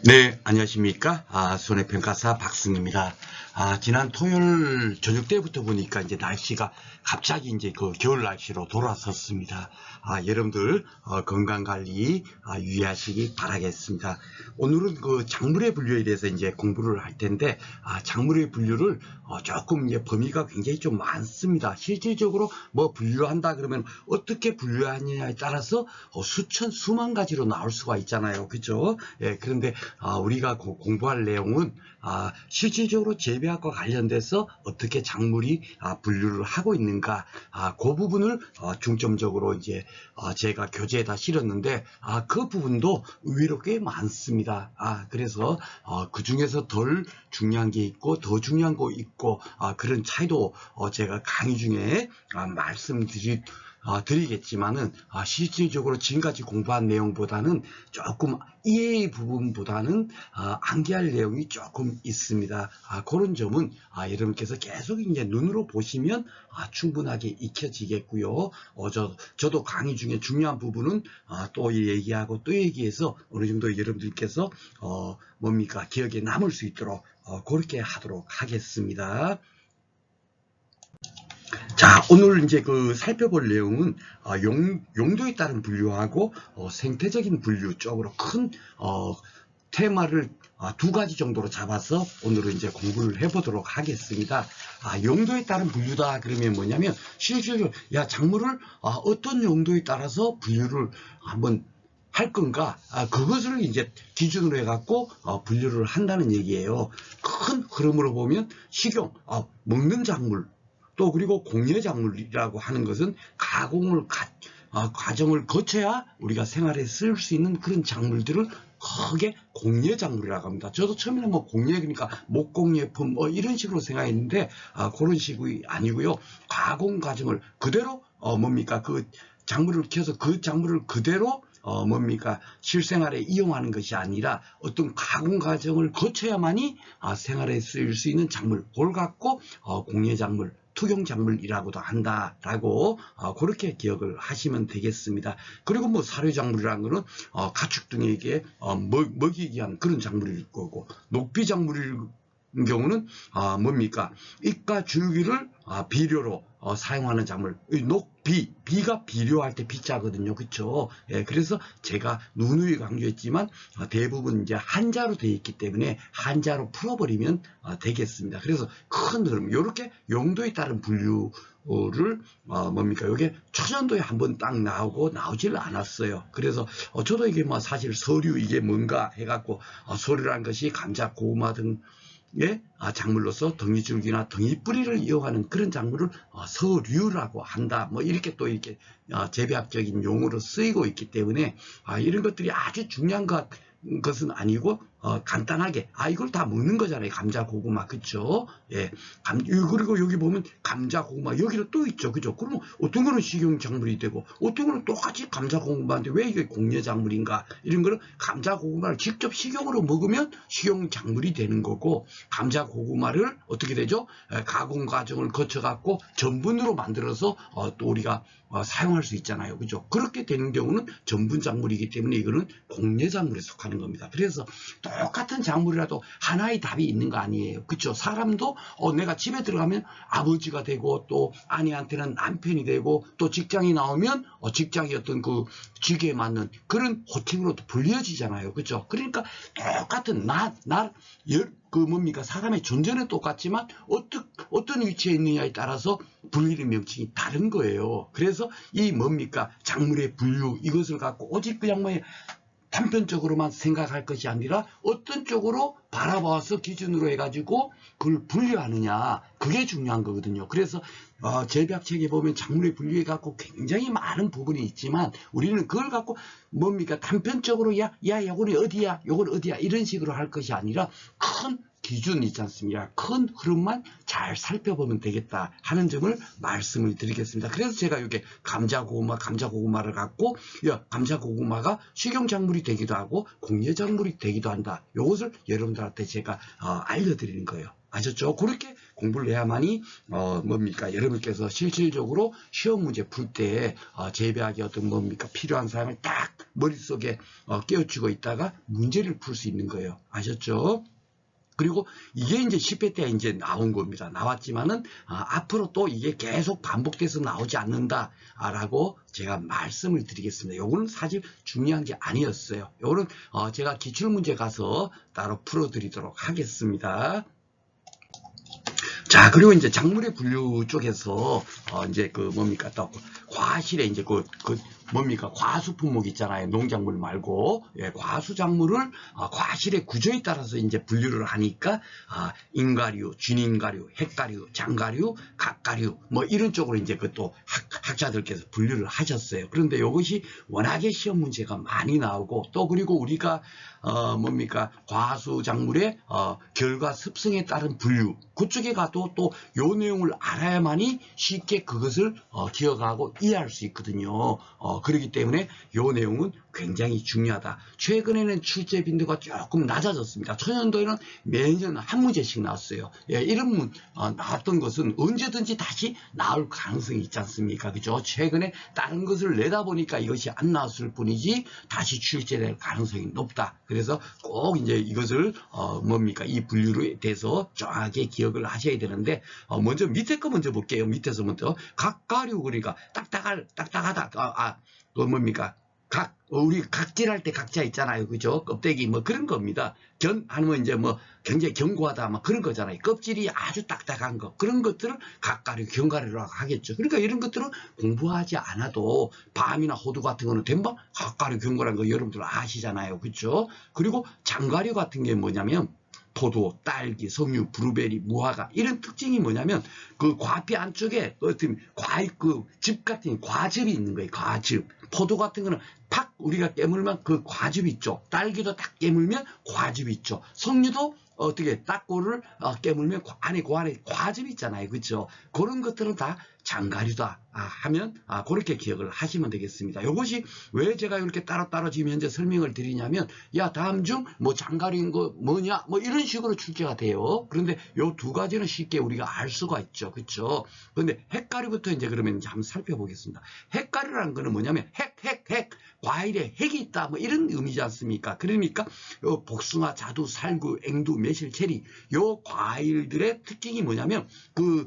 네, 안녕하십니까? 손해평가사 박승입니다. 지난 토요일 저녁 때부터 보니까 이제 날씨가 갑자기 이제 그 겨울 날씨로 돌아섰습니다. 여러분들 건강 관리 유의하시기 바라겠습니다. 오늘은 그 작물의 분류에 대해서 이제 공부를 할 텐데, 작물의 분류를 조금 이제 범위가 굉장히 좀 많습니다. 실질적으로 뭐 분류한다 그러면 어떻게 분류하느냐에 따라서 수천 수만 가지로 나올 수가 있잖아요. 그죠? 예, 그런데 우리가 공부할 내용은 실질적으로 재배학과 관련돼서 어떻게 작물이 분류를 하고 있는가, 그 부분을 중점적으로 이제 제가 교재에다 실었는데, 그 부분도 의외로 꽤 많습니다. 그래서 그 중에서 덜 중요한 게 있고 더 중요한 거 있고, 그런 차이도 제가 강의 중에 드리겠지만은, 실질적으로 지금까지 공부한 내용보다는 조금 이해 부분보다는 암기할 내용이 조금 있습니다. 그런 점은 여러분께서 계속 이제 눈으로 보시면 충분하게 익혀지겠고요. 저도 강의 중에 중요한 부분은 또 얘기하고 또 얘기해서 어느 정도 여러분들께서 기억에 남을 수 있도록 그렇게 하도록 하겠습니다. 자, 오늘 이제 살펴볼 내용은 용도에 따른 분류하고 생태적인 분류 쪽으로 큰 테마를 두 가지 정도로 잡아서 오늘은 이제 공부를 해보도록 하겠습니다. 용도에 따른 분류다 그러면 뭐냐면, 실질적으로 작물을 어떤 용도에 따라서 분류를 한번 할 건가, 그것을 이제 기준으로 해갖고 분류를 한다는 얘기예요. 큰 흐름으로 보면 식용, 먹는 작물, 또 그리고 공예작물이라고 하는 것은 과정을 거쳐야 우리가 생활에 쓸 수 있는 그런 작물들을 크게 공예작물이라고 합니다. 저도 처음에는 공예, 그러니까 목공예품 이런 식으로 생각했는데, 그런 식이 아니고요. 가공 과정을 그대로 그 작물을 키워서 그 작물을 그대로 실생활에 이용하는 것이 아니라 어떤 가공 과정을 거쳐야만이 생활에 쓰일 수 있는 작물, 그걸 갖고 공예작물, 투경작물이라고도 한다라고 그렇게 기억을 하시면 되겠습니다. 그리고 사료작물이라는 것은 가축 등에게 먹이기 위한 그런 작물일 거고, 녹비작물일 경우는 잇과 줄기를 비료로 사용하는 작물. 비가 비료할 때 비자거든요. 그쵸? 예, 그래서 제가 누누이 강조했지만 대부분 이제 한자로 되어 있기 때문에 한자로 풀어버리면 되겠습니다. 그래서 큰 흐름, 이렇게 용도에 따른 분류를 이게 초전도에 한번 딱 나오질 않았어요. 그래서 저도 이게 사실 서류 이게 뭔가 해갖고, 서류라는 것이 감자, 고구마 등 작물로서 덩이줄기나 덩이뿌리를 이용하는 그런 작물을 서류라고 한다. 이렇게 또 이렇게 재배학적인 용어로 쓰이고 있기 때문에 이런 것들이 아주 중요한 것은 아니고, 간단하게 이걸 다 먹는 거잖아요. 감자, 고구마, 그쵸? 예, 그리고 여기 보면 감자, 고구마 여기로 또 있죠. 그죠? 그러면 어떤 거는 식용 작물이 되고 어떤 거는 똑같이 감자, 고구마인데 왜 이게 공예 작물인가? 이런 거는 감자, 고구마를 직접 식용으로 먹으면 식용 작물이 되는 거고, 감자, 고구마를 어떻게 되죠? 가공 과정을 거쳐 갖고 전분으로 만들어서 또 우리가 사용할 수 있잖아요. 그죠? 그렇게 되는 경우는 전분 작물이기 때문에 이거는 공예 작물에 속하는 겁니다. 그래서 똑같은 작물이라도 하나의 답이 있는 거 아니에요. 그쵸? 사람도 내가 집에 들어가면 아버지가 되고, 또 아내한테는 남편이 되고, 또 직장이 나오면 직장의 어떤 그 직에 맞는 그런 호칭으로 또 불려지잖아요. 그쵸? 그러니까 똑같은 사람의 존재는 똑같지만 어떤 위치에 있느냐에 따라서 불리는 명칭이 다른 거예요. 그래서 이 작물의 분류, 이것을 갖고 오직 그냥 단편적으로만 생각할 것이 아니라 어떤 쪽으로 바라봐서 기준으로 해가지고 그걸 분류하느냐, 그게 중요한 거거든요. 그래서 재배학책에 보면 작물의 분류에 갖고 굉장히 많은 부분이 있지만, 우리는 그걸 갖고 단편적으로 요거는 어디야, 요건 어디야 이런 식으로 할 것이 아니라 큰 기준이 있지 않습니까? 큰 흐름만 잘 살펴보면 되겠다 하는 점을 말씀을 드리겠습니다. 그래서 제가 이게 감자, 고구마를 갖고, 감자, 고구마가 식용작물이 되기도 하고 공예작물이 되기도 한다. 이것을 여러분들한테 제가 알려드리는 거예요. 아셨죠? 그렇게 공부를 해야만이 뭡니까 여러분께서 실질적으로 시험 문제 풀 때 재배하기 어떤 뭡니까 필요한 사항을 딱 머릿속에 깨우치고 있다가 문제를 풀 수 있는 거예요. 아셨죠? 그리고 이게 이제 10회 때 이제 나온 겁니다. 나왔지만은 앞으로 또 이게 계속 반복돼서 나오지 않는다라고 제가 말씀을 드리겠습니다. 요거는 사실 중요한 게 아니었어요. 요거는 제가 기출문제 가서 따로 풀어드리도록 하겠습니다. 자, 그리고 이제 작물의 분류 쪽에서 이제 그 뭡니까 또 과실에 이제 뭡니까 과수 품목 있잖아요. 농작물 말고 과수 작물을 과실의 구조에 따라서 이제 분류를 하니까 인가류, 준인가류, 핵가류, 장가류, 각가류 뭐 이런 쪽으로 이제 그 또 학자들께서 분류를 하셨어요. 그런데 이것이 워낙에 시험 문제가 많이 나오고 또 그리고 우리가 뭡니까 과수 작물의 결과 습성에 따른 분류 그쪽에 가도 또 요 내용을 알아야만이 쉽게 그것을 기억하고 이해할 수 있거든요. 그렇기 때문에 요 내용은 굉장히 중요하다. 최근에는 출제 빈도가 조금 낮아졌습니다. 초년도에는 매년 한 문제씩 나왔어요. 이런 나왔던 것은 언제든지 다시 나올 가능성이 있지 않습니까? 그죠? 최근에 다른 것을 내다 보니까 이것이 안 나왔을 뿐이지 다시 출제될 가능성이 높다. 그래서 꼭 이제 이것을 뭡니까 이 분류에 대해서 정확하게 기억을 하셔야 되는데 먼저 밑에 거 먼저 볼게요. 밑에서 먼저 각가류 그러니까 딱딱하다. 뭡니까? 우리 각질할 때 각자 있잖아요. 그죠? 껍데기 뭐 그런 겁니다. 아니면 이제 뭐 굉장히 견고하다 뭐 그런 거잖아요. 껍질이 아주 딱딱한 거. 그런 것들을 각가류, 견가류라고 하겠죠. 그러니까 이런 것들은 공부하지 않아도 밤이나 호두 같은 거는 된방 각가류, 견고한 거 여러분들 아시잖아요. 그죠? 그리고 장가류 같은 게 뭐냐면 포도, 딸기, 석류, 브루베리, 무화과 이런 특징이 뭐냐면 그 과피 안쪽에 어떤 과일 즙 같은 과즙이 있는 거예요. 과즙. 포도 같은 거는 팍 우리가 깨물면 그 과즙이 있죠. 딸기도 딱 깨물면 과즙이 있죠. 석류도 어떻게 딱꼬를 깨물면 안에 과즙이 있잖아요. 그렇죠? 그런 것들은 다 장가류다 하면 그렇게 기억을 하시면 되겠습니다. 이것이 왜 제가 이렇게 따로따로 지금 현재 설명을 드리냐면 야 다음 중 뭐 장가류인 거 뭐냐 뭐 이런 식으로 출제가 돼요. 그런데 요 두 가지는 쉽게 우리가 알 수가 있죠. 그렇죠? 그런데 핵가류부터 이제 그러면 이제 한번 살펴보겠습니다. 핵가류라는 거는 뭐냐면 핵 과일에 핵이 있다 뭐 이런 의미지 않습니까? 그러니까 요 복숭아, 자두, 살구, 앵두, 매실, 체리 요 과일들의 특징이 뭐냐면 그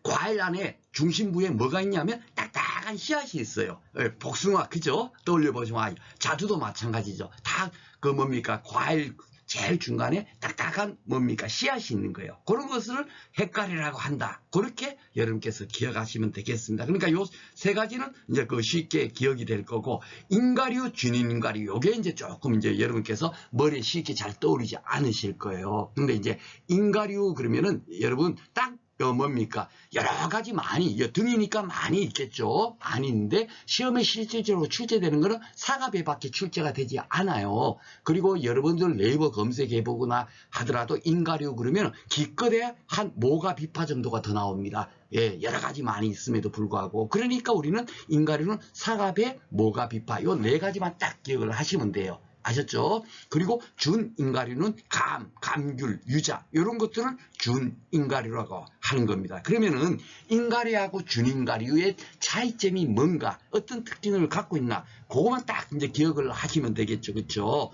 과일 안에 중심부에 뭐가 있냐면 딱딱한 씨앗이 있어요. 복숭아 그죠? 떠올려보시면 자두도 마찬가지죠. 다 그 뭡니까 과일 제일 중간에 딱딱한 뭡니까 씨앗이 있는 거예요. 그런 것을 핵가리라고 한다. 그렇게 여러분께서 기억하시면 되겠습니다. 그러니까 요 세 가지는 이제 그 쉽게 기억이 될 거고 인가류, 준인가류 요게 이제 조금 이제 여러분께서 머리에 쉽게 잘 떠오르지 않으실 거예요. 근데 이제 인가류 그러면은 여러분 딱 뭡니까 여러 가지 많이 등이니까 많이 있겠죠. 많이 있는데 시험에 실질적으로 출제되는 거는 사과배밖에 출제가 되지 않아요. 그리고 여러분들 네이버 검색해 보거나 하더라도 인가류 그러면 기껏해 한 모가 비파 정도가 더 나옵니다. 여러 가지 많이 있음에도 불구하고 그러니까 우리는 인가류는 사과배, 모가 비파 요 네 가지만 딱 기억을 하시면 돼요. 아셨죠? 그리고 준인가류는 감귤, 유자 이런 것들을 준인가류라고 하는 겁니다. 그러면은 인가류하고 준인가류의 차이점이 뭔가 어떤 특징을 갖고 있나 그것만 딱 이제 기억을 하시면 되겠죠. 그렇죠?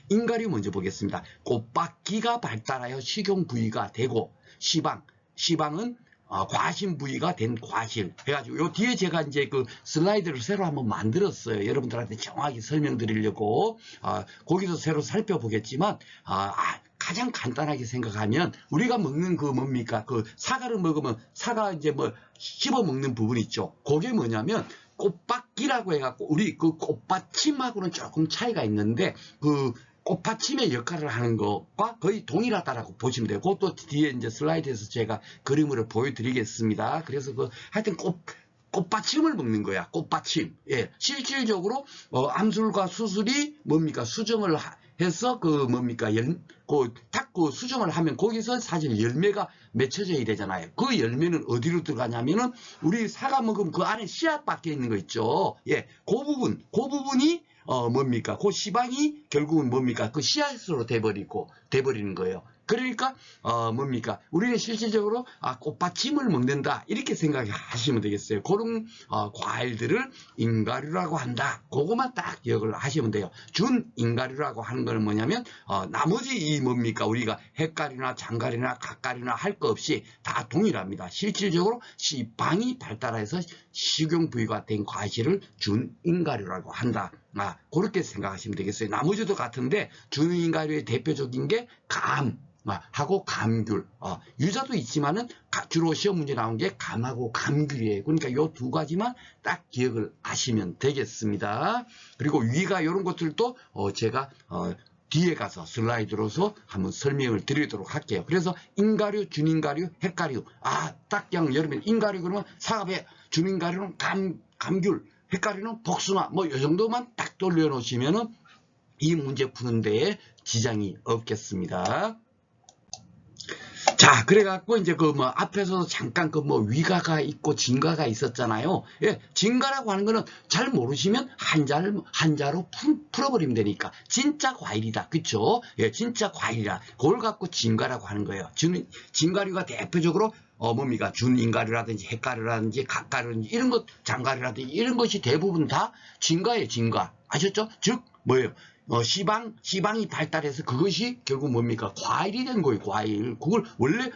인가류 먼저 보겠습니다. 꽃바퀴가 발달하여 식용 부위가 되고 시방은 과신 부위가 된 과실 해가지고 요 뒤에 제가 이제 그 슬라이드를 새로 한번 만들었어요. 여러분들한테 정확히 설명드리려고 거기서 새로 살펴보겠지만 가장 간단하게 생각하면 우리가 먹는 그 뭡니까 그 사과를 먹으면 사과 이제 뭐 씹어 먹는 부분 있죠. 그게 뭐냐면 꽃바퀴라고 해갖고 우리 그 꽃받침하고는 조금 차이가 있는데 그 꽃받침의 역할을 하는 것과 거의 동일하다라고 보시면 돼요. 그것도 뒤에 이제 슬라이드에서 제가 그림으로 보여드리겠습니다. 그래서 하여튼 꽃받침을 먹는 거야. 꽃받침. 실질적으로 암술과 수술이 뭡니까 수정을 해서 딱 수정을 하면 거기서 사실 열매가 맺혀져야 되잖아요. 그 열매는 어디로 들어가냐면은 우리 사과 먹으면 그 안에 씨앗 밖에 있는 거 있죠. 그 부분이 뭡니까? 그 시방이 결국은 뭡니까? 그 씨앗으로 돼버리는 거예요. 그러니까 뭡니까? 우리는 실질적으로 꽃받침을 먹는다 이렇게 생각하시면 되겠어요. 그런 과일들을 인가류라고 한다. 그것만 딱 기억을 하시면 돼요. 준인가류라고 하는 거는 뭐냐면 나머지 이 뭡니까? 우리가 헷갈이나 장갈이나 각갈이나 할 거 없이 다 동일합니다. 실질적으로 시방이 발달해서 식용 부위가 된 과실을 준인가류라고 한다. 그렇게 생각하시면 되겠어요. 나머지도 같은데 준인가류의 대표적인 게 하고 감귤, 유자도 있지만은 주로 시험 문제 나온 게 감하고 감귤이에요. 그러니까 요 두 가지만 딱 기억을 하시면 되겠습니다. 그리고 위가 이런 것들도 제가 뒤에 가서 슬라이드로서 한번 설명을 드리도록 할게요. 그래서 인가류, 준인가류, 헷가류. 딱 그냥 여러분 인가류 그러면 사과배, 준인가류는 감귤, 헷가류는 복숭아. 뭐 이 정도만 딱 돌려놓으시면은 이 문제 푸는 데에 지장이 없겠습니다. 자, 그래갖고 이제 앞에서도 잠깐 위가가 있고 진가가 있었잖아요. 예, 진가라고 하는 거는 잘 모르시면 한자로 풀어버리면 되니까. 진짜 과일이다. 그쵸? 예, 진짜 과일이다. 그걸 갖고 진가라고 하는 거예요. 진가류가 대표적으로 뭡니까? 준인가류라든지 헷가류라든지 각가류라든지 이런 것, 장가류라든지 이런 것이 대부분 다 진가예요, 진가. 아셨죠? 즉, 뭐예요? 시방이 발달해서 그것이 결국 뭡니까? 과일이 된 거예요, 과일. 그걸 원래,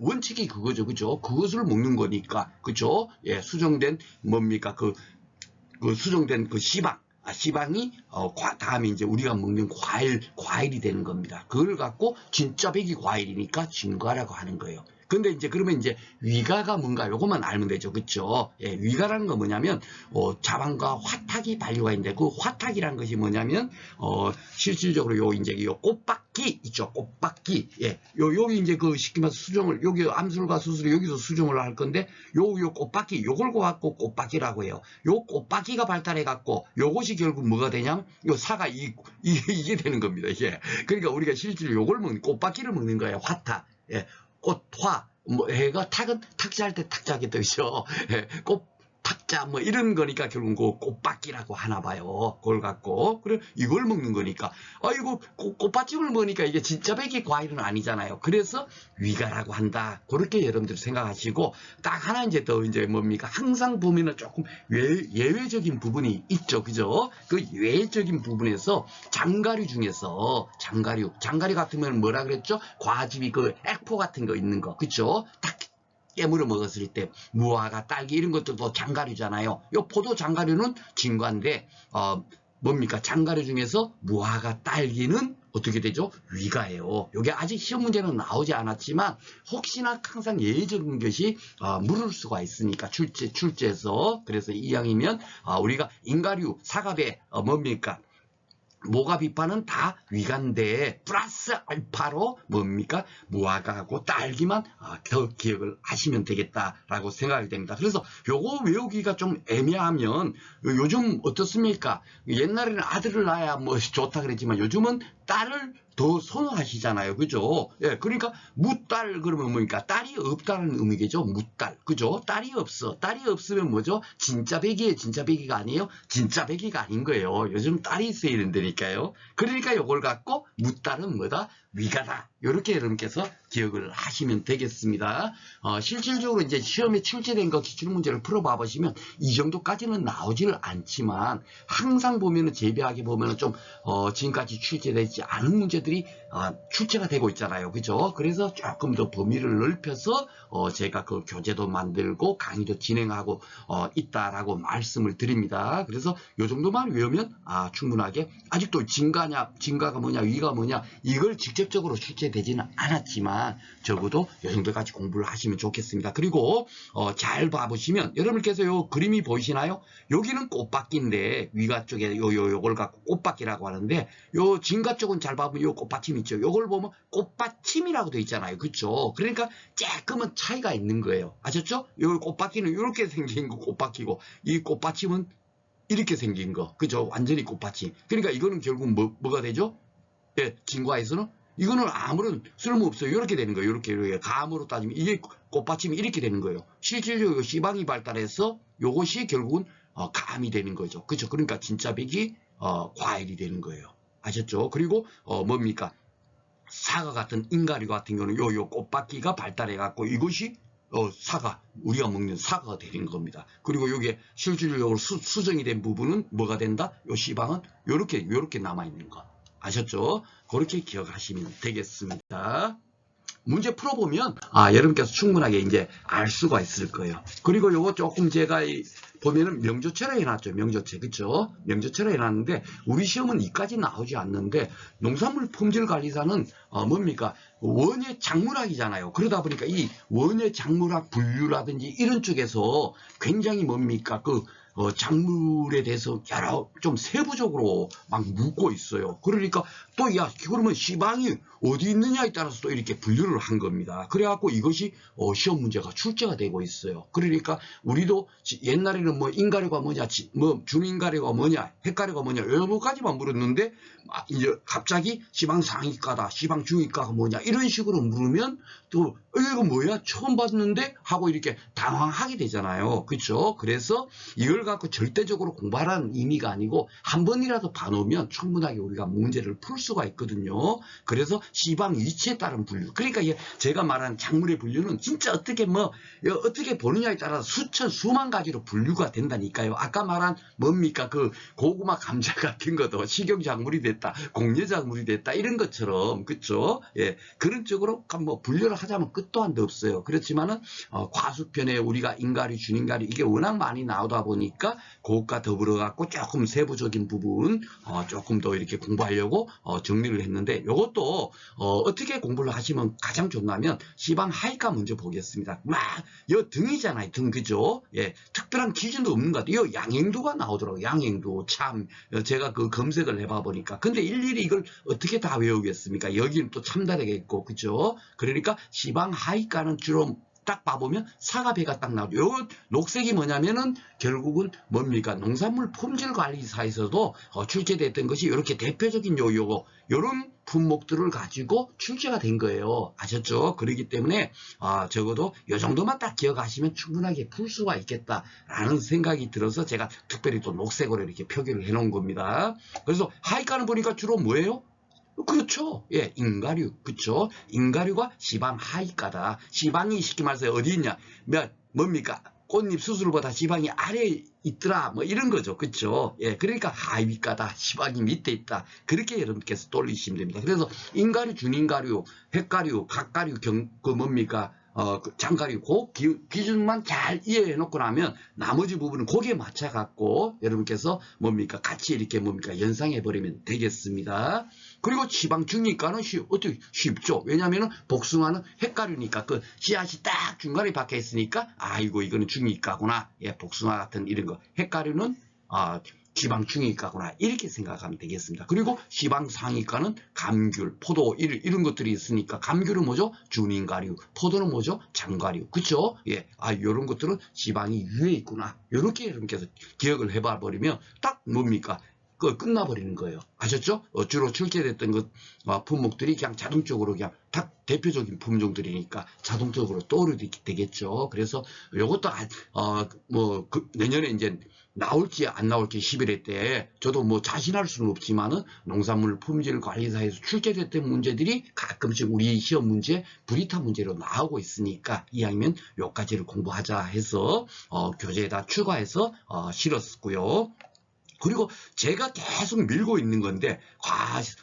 원칙이 그거죠, 그죠? 그것을 먹는 거니까, 그죠? 예, 수정된, 뭡니까? 그 수정된 그 시방. 시방이, 다음에 이제 우리가 먹는 과일이 되는 겁니다. 그걸 갖고 진짜 백이 과일이니까 진과라고 하는 거예요. 근데 이제 그러면 이제 위가가 뭔가 요것만 알면 되죠. 그쵸? 예, 위가라는 건 뭐냐면, 자방과 화탁이 반류가 있는데, 그 화탁이라는 것이 뭐냐면, 실질적으로 요 꽃바퀴 있죠. 꽃바퀴. 예. 여기 이제 쉽게 말해서 수정을, 여기 암술과 수술이 여기서 수정을 할 건데, 요 꽃바퀴, 요걸 갖고 꽃바퀴라고 해요. 요 꽃바퀴가 발달해갖고, 요것이 결국 뭐가 되냐면, 요 사가 이게 되는 겁니다. 예. 그러니까 우리가 실제로 요걸 꽃바퀴를 먹는 거예요. 화탁. 예. 꽃화, 해가 탁은 탁자할 때 탁자겠죠. 그죠? 예, 탁자, 이런 거니까 결국 꽃바퀴라고 하나 봐요. 그걸 갖고. 그래, 이걸 먹는 거니까. 이거 꽃받침을 먹으니까 이게 진짜 백이 과일은 아니잖아요. 그래서 위가라고 한다. 그렇게 여러분들 생각하시고, 딱 하나 이제 더 이제 뭡니까? 항상 보면은 조금 예외적인 부분이 있죠. 그죠? 그 예외적인 부분에서 장가류 중에서, 장가류 같으면 뭐라 그랬죠? 과즙이 액포 같은 거 있는 거. 그죠? 딱 깨물어 먹었을 때 무화과, 딸기 이런 것들도 장가류잖아요. 요 포도 장가류는 진과인데 뭡니까? 장가류 중에서 무화과, 딸기는 어떻게 되죠? 위가예요. 이게 아직 시험 문제는 나오지 않았지만 혹시나 항상 예외적인 것이 물을 수가 있으니까 출제에서 그래서 이왕이면 우리가 인가류, 사과배 뭡니까? 모가비파는 다 위가인데 플러스 알파로 뭡니까? 무화과하고 딸기만 더 기억을 하시면 되겠다라고 생각이 됩니다. 그래서 요거 외우기가 좀 애매하면 요즘 어떻습니까? 옛날에는 아들을 낳아야 좋다 그랬지만 요즘은 딸을 더 선호하시잖아요. 그죠? 예, 그러니까 무딸 그러면 뭡니까? 딸이 없다는 의미겠죠. 무딸. 그죠? 딸이 없어. 딸이 없으면 뭐죠? 진짜 백이에요. 진짜 백이가 아니에요. 진짜 백이가 아닌 거예요. 요즘 딸이 있어야 된다니까요. 그러니까 요걸 갖고 무딸은 뭐다? 위가다. 이렇게 여러분께서 기억을 하시면 되겠습니다. 실질적으로 이제 시험에 출제된 거 기출 문제를 풀어봐 보시면 이 정도까지는 나오지는 않지만 항상 보면은 재배하게 보면은 좀 지금까지 출제되지 않은 문제들이 출제가 되고 있잖아요. 그죠? 그래서 조금 더 범위를 넓혀서 제가 그 교재도 만들고 강의도 진행하고 있다라고 말씀을 드립니다. 그래서 요 정도만 외우면 충분하게 아직도 진가가 뭐냐 위가 뭐냐 이걸 직접적으로 출제되지는 않았지만 적어도 요 정도까지 공부를 하시면 좋겠습니다. 그리고 잘 봐보시면 여러분께서 요 그림이 보이시나요? 여기는 꽃바퀴인데 위가 쪽에 요걸 갖고 꽃바퀴라고 하는데 요 진가 쪽은 잘 봐보면 요 꽃받침 있죠. 요걸 보면 꽃받침이라고 되어 있잖아요. 그렇죠? 그러니까 조금은 차이가 있는 거예요. 아셨죠? 요 꽃바퀴는 이렇게 생긴 거 꽃바퀴고 이 꽃받침은 이렇게 생긴 거. 그죠? 완전히 꽃받침. 그러니까 이거는 결국 뭐가 되죠? 예, 진과에서는 이거는 아무런 쓸모없어요. 이렇게 되는 거예요. 이렇게 감으로 따지면 이게 꽃받침이 이렇게 되는 거예요. 실질적으로 시방이 발달해서 이것이 결국은 감이 되는 거죠. 그렇죠? 그러니까 진짜 백이 과일이 되는 거예요. 아셨죠? 그리고 뭡니까? 사과 같은 인가류 같은 경우는 요 꽃바퀴가 발달해 갖고 이것이 사과, 우리가 먹는 사과가 되는 겁니다. 그리고 이게 실질적으로 수정이 된 부분은 뭐가 된다? 요 시방은 요렇게 남아 있는 거. 아셨죠? 그렇게 기억하시면 되겠습니다. 문제 풀어보면 여러분께서 충분하게 이제 알 수가 있을 거예요. 그리고 요거 조금 제가 보면은 명조체로 해놨죠. 명조체. 그쵸? 명조체로 해놨는데 우리 시험은 이까지 나오지 않는데 농산물 품질관리사는 뭡니까? 원예 작물학이잖아요. 그러다 보니까 이 원예 작물학 분류라든지 이런 쪽에서 굉장히 뭡니까? 작물에 대해서 여러 좀 세부적으로 막 묻고 있어요. 그러니까 또 그러면 시방이 어디 있느냐에 따라서 또 이렇게 분류를 한 겁니다. 그래갖고 이것이 시험 문제가 출제가 되고 있어요. 그러니까 우리도 옛날에는 뭐 인가류가 뭐냐, 뭐 준인가류가 뭐냐, 헷가류가 뭐냐 여러 가지만 물었는데 이제 갑자기 시방 상위가다, 시방 중위가가 뭐냐 이런 식으로 물으면 또 이거 뭐야 처음 봤는데 하고 이렇게 당황하게 되잖아요. 그렇죠? 그래서 이걸 갖고 절대적으로 공부하라는 의미가 아니고 한 번이라도 봐놓으면 충분하게 우리가 문제를 풀 수가 있거든요. 그래서 시방 위치에 따른 분류. 그러니까 제가 말한 작물의 분류는 진짜 어떻게 보느냐에 따라서 수만 가지로 분류가 된다니까요. 아까 말한 뭡니까? 고구마 감자 같은 것도 식용작물이 됐다, 공예작물이 됐다 이런 것처럼 그렇죠? 예, 그런 쪽으로 뭐 분류를 하자면 끝도 한도 없어요. 그렇지만은 과수편에 우리가 인가류, 준인가류 이게 워낙 많이 나오다 보니까 그것과 더불어 갖고 조금 세부적인 부분 조금 더 이렇게 공부하려고 정리를 했는데 이것도 어떻게 공부를 하시면 가장 좋냐면 시방 하이가 먼저 보겠습니다. 요 등이잖아요. 등 그죠? 예, 특별한 기준도 없는 것 같아요. 요 양행도가 나오더라고요. 양행도 참 제가 검색을 해봐 보니까 근데 일일이 이걸 어떻게 다 외우겠습니까? 여기는 또 참다르게 있고 그죠? 그러니까 시방 하이가는 주로 딱 봐보면 사과배가 딱 나오죠. 요 녹색이 뭐냐면은 결국은 뭡니까? 농산물 품질관리사에서도 출제됐던 것이 이렇게 대표적인 요런 품목들을 가지고 출제가 된 거예요. 아셨죠? 그렇기 때문에 적어도 요 정도만 딱 기억하시면 충분하게 풀 수가 있겠다라는 생각이 들어서 제가 특별히 또 녹색으로 이렇게 표기를 해놓은 겁니다. 그래서 하이가는 보니까 주로 뭐예요? 그렇죠. 예, 인가류. 그렇죠. 인가류가 시방 하이가다. 시방이 쉽게 말해서 어디 있냐? 뭡니까? 꽃잎 수술보다 지방이 아래에 있더라. 뭐 이런 거죠. 그렇죠. 예, 그러니까 하위가다. 시방이 밑에 있다. 그렇게 여러분께서 돌리시면 됩니다. 그래서 인가류, 준인가류, 헷가류, 각가류, 뭡니까? 장가류, 기준만 잘 이해해 놓고 나면 나머지 부분은 거기에 맞춰 갖고 여러분께서 뭡니까? 같이 이렇게 연상해 버리면 되겠습니다. 그리고 지방 중립가는 어떻게 쉽죠? 왜냐하면 복숭아는 헷가류니까 씨앗이 딱 중간에 박혀 있으니까 아이고 이거는 중립가구나. 예, 복숭아 같은 이런 거. 헷가류는 지방 중위가구나 이렇게 생각하면 되겠습니다. 그리고 지방 상위가는 감귤, 포도 이런 것들이 있으니까 감귤은 뭐죠? 준인가류, 포도는 뭐죠? 장가류, 그렇죠? 예, 이런 것들은 지방이 위에 있구나. 이렇게 여러분께서 기억을 해봐 버리면 딱 뭡니까? 끝나버리는 거예요. 아셨죠? 주로 출제됐던 품목들이 그냥 자동적으로 그냥 딱 대표적인 품종들이니까 자동적으로 떠오르게 되겠죠. 그래서 이것도 내년에 이제 나올지 안 나올지 11회 때 저도 뭐 자신할 수는 없지만은 농산물 품질 관리사에서 출제됐던 문제들이 가끔씩 우리 시험 문제 불이타 문제로 나오고 있으니까 이왕이면 요까지를 공부하자 해서 교재에다 추가해서 실었고요. 그리고 제가 계속 밀고 있는 건데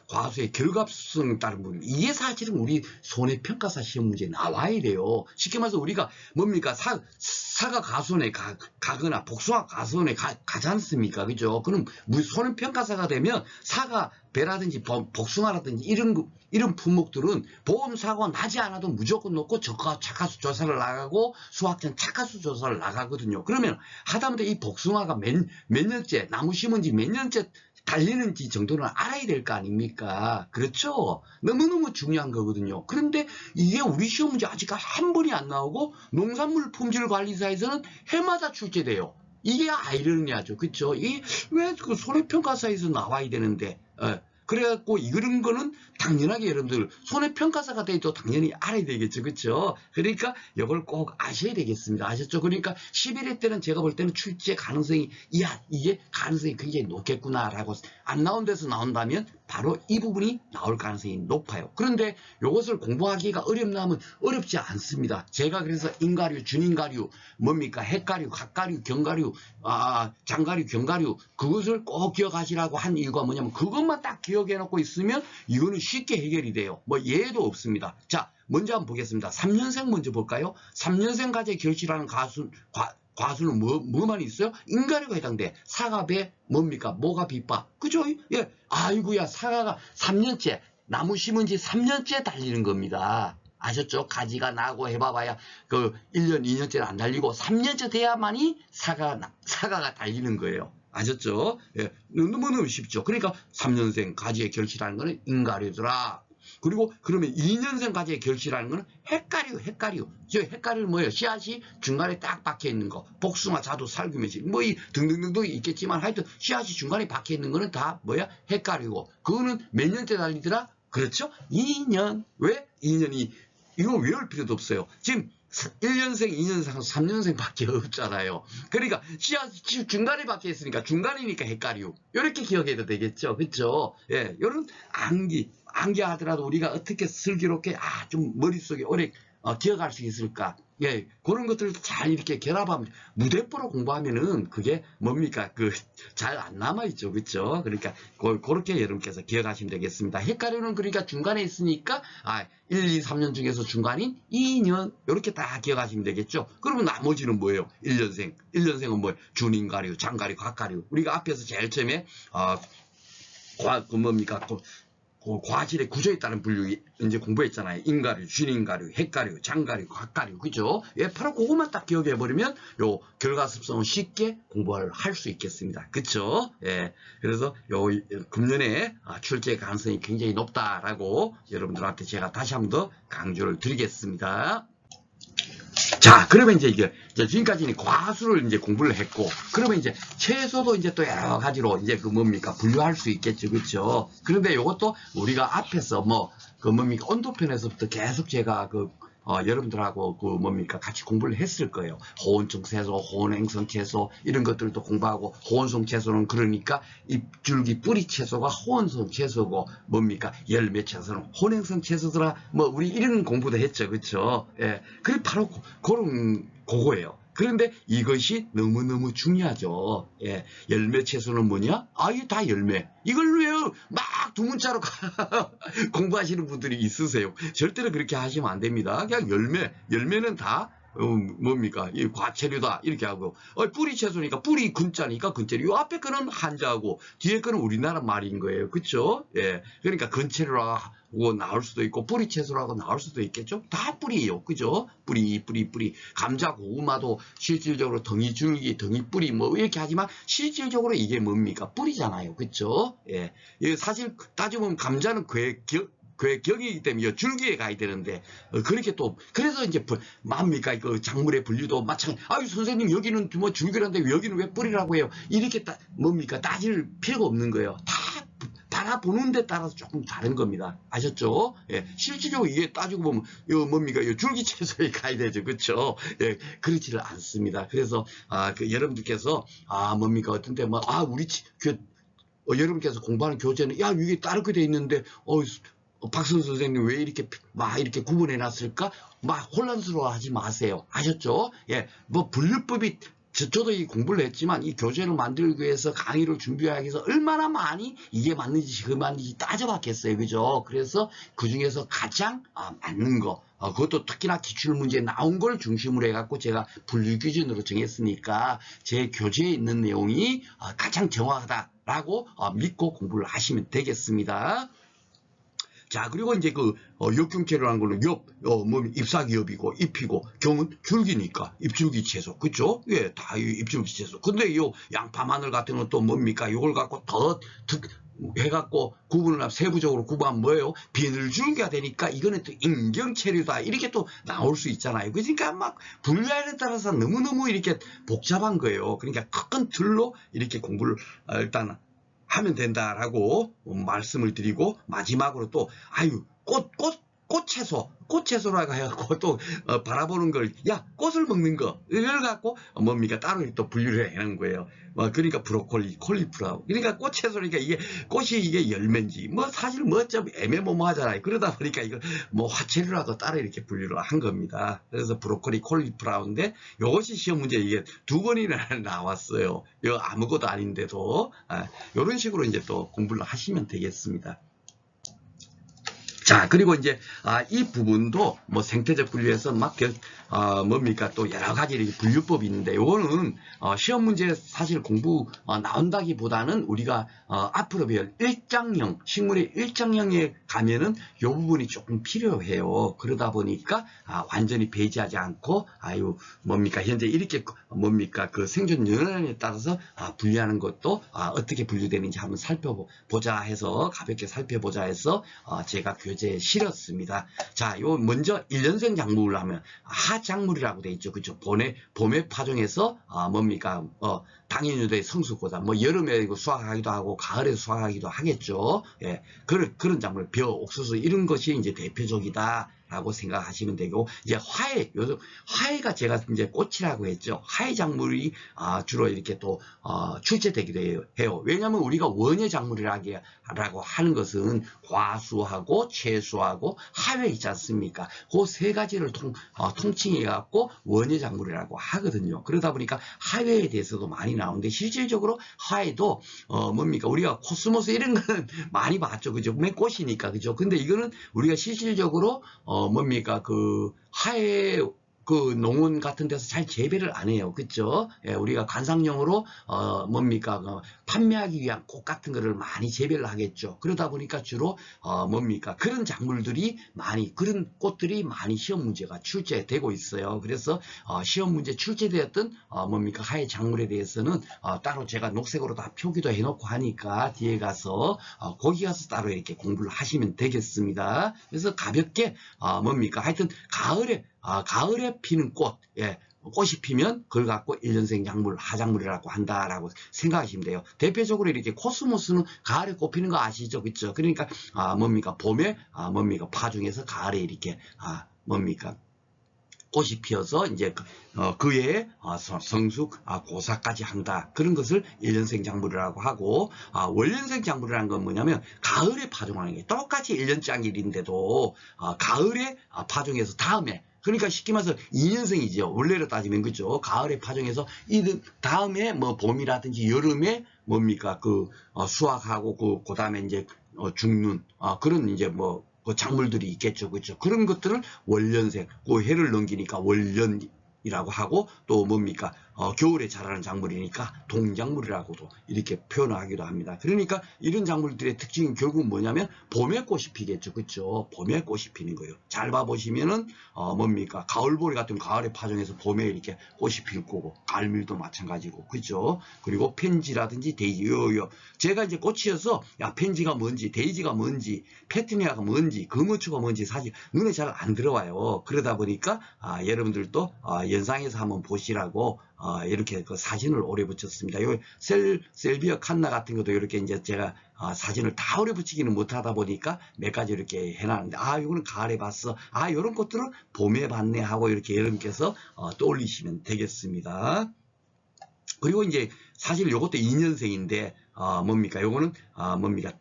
과수의 결과성 따른 부분 이게 사실은 우리 손해평가사 시험 문제에 나와야 돼요. 쉽게 말해서 우리가 뭡니까? 사과 가수원에 가거나 복숭아 가수원에 가지 않습니까? 그죠? 그럼 손해평가사가 되면 사과 배라든지 복숭아라든지 이런 품목들은 보험 사고가 나지 않아도 무조건 놓고 착화수 조사를 나가고 수확전 착화수 조사를 나가거든요. 그러면 하다못해 이 복숭아가 몇 년째 나무 심은 지 몇 년째 달리는지 정도는 알아야 될 거 아닙니까? 그렇죠? 너무너무 중요한 거거든요. 그런데 이게 우리 시험 문제 아직 한 번이 안 나오고 농산물 품질관리사에서는 해마다 출제돼요. 이게 아이러니하죠. 그렇죠? 이게 왜 손해평가사에서 나와야 되는데 그래갖고 이런 거는 당연하게 여러분들 손해평가사가 돼도 당연히 알아야 되겠죠. 그렇죠? 그러니까 이걸 꼭 아셔야 되겠습니다. 아셨죠? 그러니까 11회 때는 제가 볼 때는 출제 가능성이 이게 가능성이 굉장히 높겠구나라고 안 나온 데서 나온다면 바로 이 부분이 나올 가능성이 높아요. 그런데 이것을 공부하기가 어렵나 하면 어렵지 않습니다. 제가 그래서 인가류, 준인가류, 뭡니까? 핵가류, 각가류, 경가류, 장가류, 경가류 그것을 꼭 기억하시라고 한 이유가 뭐냐면 그것만 딱 기억해 놓고 있으면 이거는 쉽게 해결이 돼요. 뭐 예도 없습니다. 자, 먼저 한번 보겠습니다. 3년생 먼저 볼까요? 3년생 과제 결실하는 과수는 뭐만 있어요? 인가류가 해당돼. 사과, 배, 뭡니까? 모가, 빗밥. 그죠? 예. 아이고야, 사과가 3년째, 나무 심은 지 3년째 달리는 겁니다. 아셨죠? 가지가 나고 해봐봐야 그 1년, 2년째는 안 달리고 3년째 돼야만이 사과가 달리는 거예요. 아셨죠? 예. 너무너무 쉽죠. 그러니까 3년생 가지에 결실하는 거는 인가류더라. 그리고 그러면 2년생 가지에 결실하는 거는 핵가류. 저 핵가류는 뭐예요? 씨앗이 중간에 딱 박혀 있는 거. 복숭아, 자두, 살구매실. 뭐 이 등등등등 있겠지만 하여튼 씨앗이 중간에 박혀 있는 거는 다 뭐야? 핵가류고. 그거는 몇 년째 달리더라? 그렇죠? 2년. 왜? 2년이 이거 외울 필요도 없어요. 지금 1년생, 2년생, 3년생 밖에 없잖아요. 그러니까 씨앗이 중간에 박혀 있으니까 중간이니까 헷갈려. 이렇게 기억해도 되겠죠. 그렇죠? 예, 이런 암기하더라도 우리가 어떻게 슬기롭게 좀 머릿속에 오래 기억할 수 있을까? 예, 그런 것들도 잘 이렇게 결합하면 무대뽀로 공부하면은 그게 뭡니까? 잘 안 남아있죠. 그렇죠? 그러니까 그렇게 여러분께서 기억하시면 되겠습니다. 헷갈리는 그러니까 중간에 있으니까 1, 2, 3년 중에서 중간인 2년 이렇게 다 기억하시면 되겠죠. 그러면 나머지는 뭐예요? 1년생은 뭐예요? 준인가류, 장가류, 각가류. 우리가 앞에서 제일 처음에 뭡니까? 과실의 구조에 따른 분류 이제 공부했잖아요. 인가류, 준인가류, 핵가류, 장가류, 각가류, 그죠? 예, 바로 그것만 딱 기억해 버리면 요 결과 습성은 쉽게 공부를 할 수 있겠습니다. 그쵸? 예, 그래서 요 금년에 출제 가능성이 굉장히 높다라고 여러분들한테 제가 다시 한 번 더 강조를 드리겠습니다. 자, 그러면 이제 지금까지는 과수를 이제 공부를 했고, 그러면 이제 채소도 이제 또 여러 가지로 이제 뭡니까? 분류할 수 있겠죠. 그렇죠? 그런데 이것도 우리가 앞에서 뭡니까? 온도편에서부터 계속 제가 여러분들하고 뭡니까? 같이 공부를 했을 거예요. 호원성 채소, 호원행성 채소, 이런 것들도 공부하고, 호원성 채소는 그러니까 잎줄기 뿌리 채소가 호원성 채소고, 뭡니까? 열매 채소는 호원행성 채소더라. 우리 이런 공부도 했죠. 그쵸? 예. 그게 바로 그거예요. 그런데 이것이 너무너무 중요하죠. 예. 열매 채소는 뭐냐? 이게 다 열매. 이걸 왜 막 두 문자로 공부하시는 분들이 있으세요. 절대로 그렇게 하시면 안 됩니다. 그냥 열매는 다 뭡니까? 이 과채류다. 이렇게 하고. 뿌리 채소니까 뿌리 근자니까 근채류. 요 앞에 거는 한자하고 뒤에 거는 우리나라 말인 거예요. 그쵸? 예. 그러니까 근채류라고 나올 수도 있고 뿌리 채소라고 나올 수도 있겠죠? 다 뿌리예요. 그죠? 뿌리. 감자, 고구마도 실질적으로 덩이 줄기, 덩이 뿌리 이렇게 하지만 실질적으로 이게 뭡니까? 뿌리잖아요. 그쵸? 예. 사실 따져보면 감자는 격이기 때문에 줄기에 가야 되는데 그렇게 또 그래서 이제 뭡니까 작물의 분류도 마찬가지. 선생님 여기는 뭐 줄기란데 여기는 왜 뿌리라고 해요? 이렇게 뭡니까 따질 필요가 없는 거예요. 다 보는 데 따라서 조금 다른 겁니다. 아셨죠? 예, 실질적으로 이게 따지고 보면 뭡니까 줄기 채소에 가야 되죠. 그렇죠? 예, 그렇지를 않습니다. 그래서 여러분들께서 뭡니까 어떤 때 여러분께서 공부하는 교재는 이게 다르게 돼 있는데 박선 선생님 왜 이렇게 구분해 놨을까? 혼란스러워 하지 마세요. 아셨죠? 예, 분류법이 저도 이 공부를 했지만 이 교재를 만들기 위해서 강의를 준비하기 위해서 얼마나 많이 이게 맞는지 그게 맞는지 따져봤겠어요. 그죠? 그래서 그 중에서 가장 맞는 거 그것도 특히나 기출문제에 나온 걸 중심으로 해갖고 제가 분류 기준으로 정했으니까 제 교재에 있는 내용이 가장 정확하다라고 믿고 공부를 하시면 되겠습니다. 자, 그리고 이제 역경채소라는 거는 잎사귀엽이고 잎이고 경은 줄기니까 잎줄기 채소. 그쵸? 예, 다 잎줄기 채소. 근데 양파, 마늘 같은 건 또 뭡니까? 이걸 갖고 더 해갖고 세부적으로 구분하면 뭐예요? 비늘줄기가 되니까 이거는 또 인경체류다. 이렇게 또 나올 수 있잖아요. 그러니까 분류에 따라서 너무너무 이렇게 복잡한 거예요. 그러니까 큰 틀로 이렇게 공부를 일단 하면 된다라고 말씀을 드리고, 마지막으로 또 아유 꽃채소라고 해갖고 또 바라보는 걸, 야 꽃을 먹는 거 이걸 갖고 뭡니까 따로 또 분류를 해놓은 거예요. 그러니까 브로콜리, 콜리플라워, 그러니까 꽃채소니까 이게 꽃이 이게 열매인지 뭐 사실 뭐 좀 애매모호하잖아요. 그러다 보니까 이걸 뭐 화채류라고 따로 이렇게 분류를 한 겁니다. 그래서 브로콜리, 콜리플라워인데 이것이 시험 문제 이게 2번이나 나왔어요. 이거 아무것도 아닌데도 이런 식으로 이제 또 공부를 하시면 되겠습니다. 자, 그리고 이제 이 부분도 뭐 생태적 분류에서 막 뭡니까 또 여러 가지 이렇게 분류법이 있는데, 요거는 시험 문제 사실 공부 나온다기보다는 우리가 앞으로 배울 일장형, 식물의 일장형에 가면은 요 부분이 조금 필요해요. 그러다 보니까 완전히 배제하지 않고 뭡니까 현재 이렇게 뭡니까 그 생존 연원에 따라서 분류하는 것도 어떻게 분류되는지 한번 살펴보자 해서, 가볍게 살펴보자 해서 제가 교재에 실었습니다. 자, 요 먼저 1년생 작물을 하면 하작물이라고 돼 있죠. 그렇죠? 봄에 파종해서 뭡니까 당연유도의 성숙고다. 뭐 여름에 수확하기도 하고 가을에 수확하기도 하겠죠. 예, 그런 작물, 벼, 옥수수 이런 것이 이제 대표적이다. 라고 생각하시면 되고, 이제 화해, 요즘 화해가 제가 이제 꽃이라고 했죠. 화해 작물이 주로 이렇게 또 출제되기도 해요. 왜냐하면 우리가 원예 작물이라고 하는 것은 과수하고 채수하고 화해 있지 않습니까? 그 세 가지를 통칭해 갖고 원예 작물이라고 하거든요. 그러다 보니까 화해에 대해서도 많이 나오는데, 실질적으로 화해도 뭡니까 우리가 코스모스 이런 거는 많이 봤죠. 그죠? 맨 꽃이니까. 그죠? 근데 이거는 우리가 실질적으로 뭡니까 그 하해 그 농원 같은 데서 잘 재배를 안 해요. 그죠? 예, 우리가 관상용으로 뭡니까 판매하기 위한 꽃 같은 거를 많이 재배를 하겠죠. 그러다 보니까 주로 뭡니까 그런 작물들이 많이, 그런 꽃들이 많이 시험 문제가 출제되고 있어요. 그래서 시험 문제 출제되었던 뭡니까 하의 작물에 대해서는 따로 제가 녹색으로 다 표기도 해놓고 하니까 뒤에 가서 거기 가서 따로 이렇게 공부를 하시면 되겠습니다. 그래서 가볍게 뭡니까 하여튼 가을에 피는 꽃, 예, 꽃이 피면 그걸 갖고 1년생 작물, 하작물이라고 한다라고 생각하시면 돼요. 대표적으로 이렇게 코스모스는 가을에 꽃 피는 거 아시죠? 그렇죠? 그러니까 뭡니까 봄에 뭡니까 파종해서 가을에 이렇게 뭡니까 꽃이 피어서 이제 그해 성숙, 고사까지 한다. 그런 것을 1년생 작물이라고 하고, 월년생 작물이라는 건 뭐냐면 가을에 파종하는 게 똑같이 1년짜리인데도 가을에 파종해서 다음에, 그러니까 쉽게 말해서 2년생이죠. 원래로 따지면 그죠. 가을에 파종해서 다음에 뭐 봄이라든지 여름에 뭡니까 수확하고 그 다음에 이제 죽는 그런 이제 뭐 그 작물들이 있겠죠. 그렇죠? 그런 것들을 월년생, 그 해를 넘기니까 월년이라고 하고, 또 뭡니까 겨울에 자라는 작물이니까 동작물이라고도 이렇게 표현하기도 합니다. 그러니까 이런 작물들의 특징은 결국 뭐냐면 봄에 꽃이 피겠죠. 그렇죠? 봄에 꽃이 피는 거예요. 잘 봐보시면은 뭡니까 가을보리 같은 가을에 파종해서 봄에 이렇게 꽃이 필 거고, 가을밀도 마찬가지고, 그렇죠? 그리고 펜지라든지 데이지, 제가 이제 꽃이어서 야 펜지가 뭔지, 데이지가 뭔지, 페트니아가 뭔지, 금어초가 뭔지 사실 눈에 잘 안 들어와요. 그러다 보니까 여러분들도 연상해서 한번 보시라고 이렇게 그 사진을 오래 붙였습니다. 요 셀비어 칸나 같은 것도 이렇게 이제 제가 사진을 다 오래 붙이기는 못하다 보니까 몇 가지 이렇게 해놨는데, 이거는 가을에 봤어. 이런 것들은 봄에 봤네 하고 이렇게 여러분께서 떠올리시면 되겠습니다. 그리고 이제 사실 요것도 2년생인데 뭡니까 요거는 뭡니까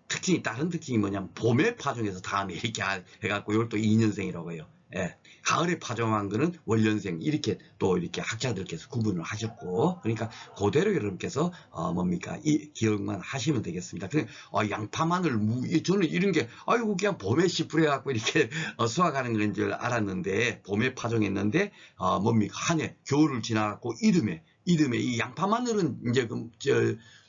다른 특징이 뭐냐면 봄에 파종해서 다음에 이렇게 해갖고 이걸 또 2년생이라고 해요. 예, 가을에 파종한 거는 월년생, 이렇게 또 이렇게 학자들께서 구분을 하셨고, 그러니까 그대로 여러분께서 뭡니까 이 기억만 하시면 되겠습니다. 그래 양파, 마늘, 무, 저는 이런 게 아이고 그냥 봄에 씨 뿌려갖고 이렇게 수확하는 건 줄 알았는데, 봄에 파종했는데 뭡니까 한해 겨울을 지나갖고 이듬해 이 양파, 마늘은 이제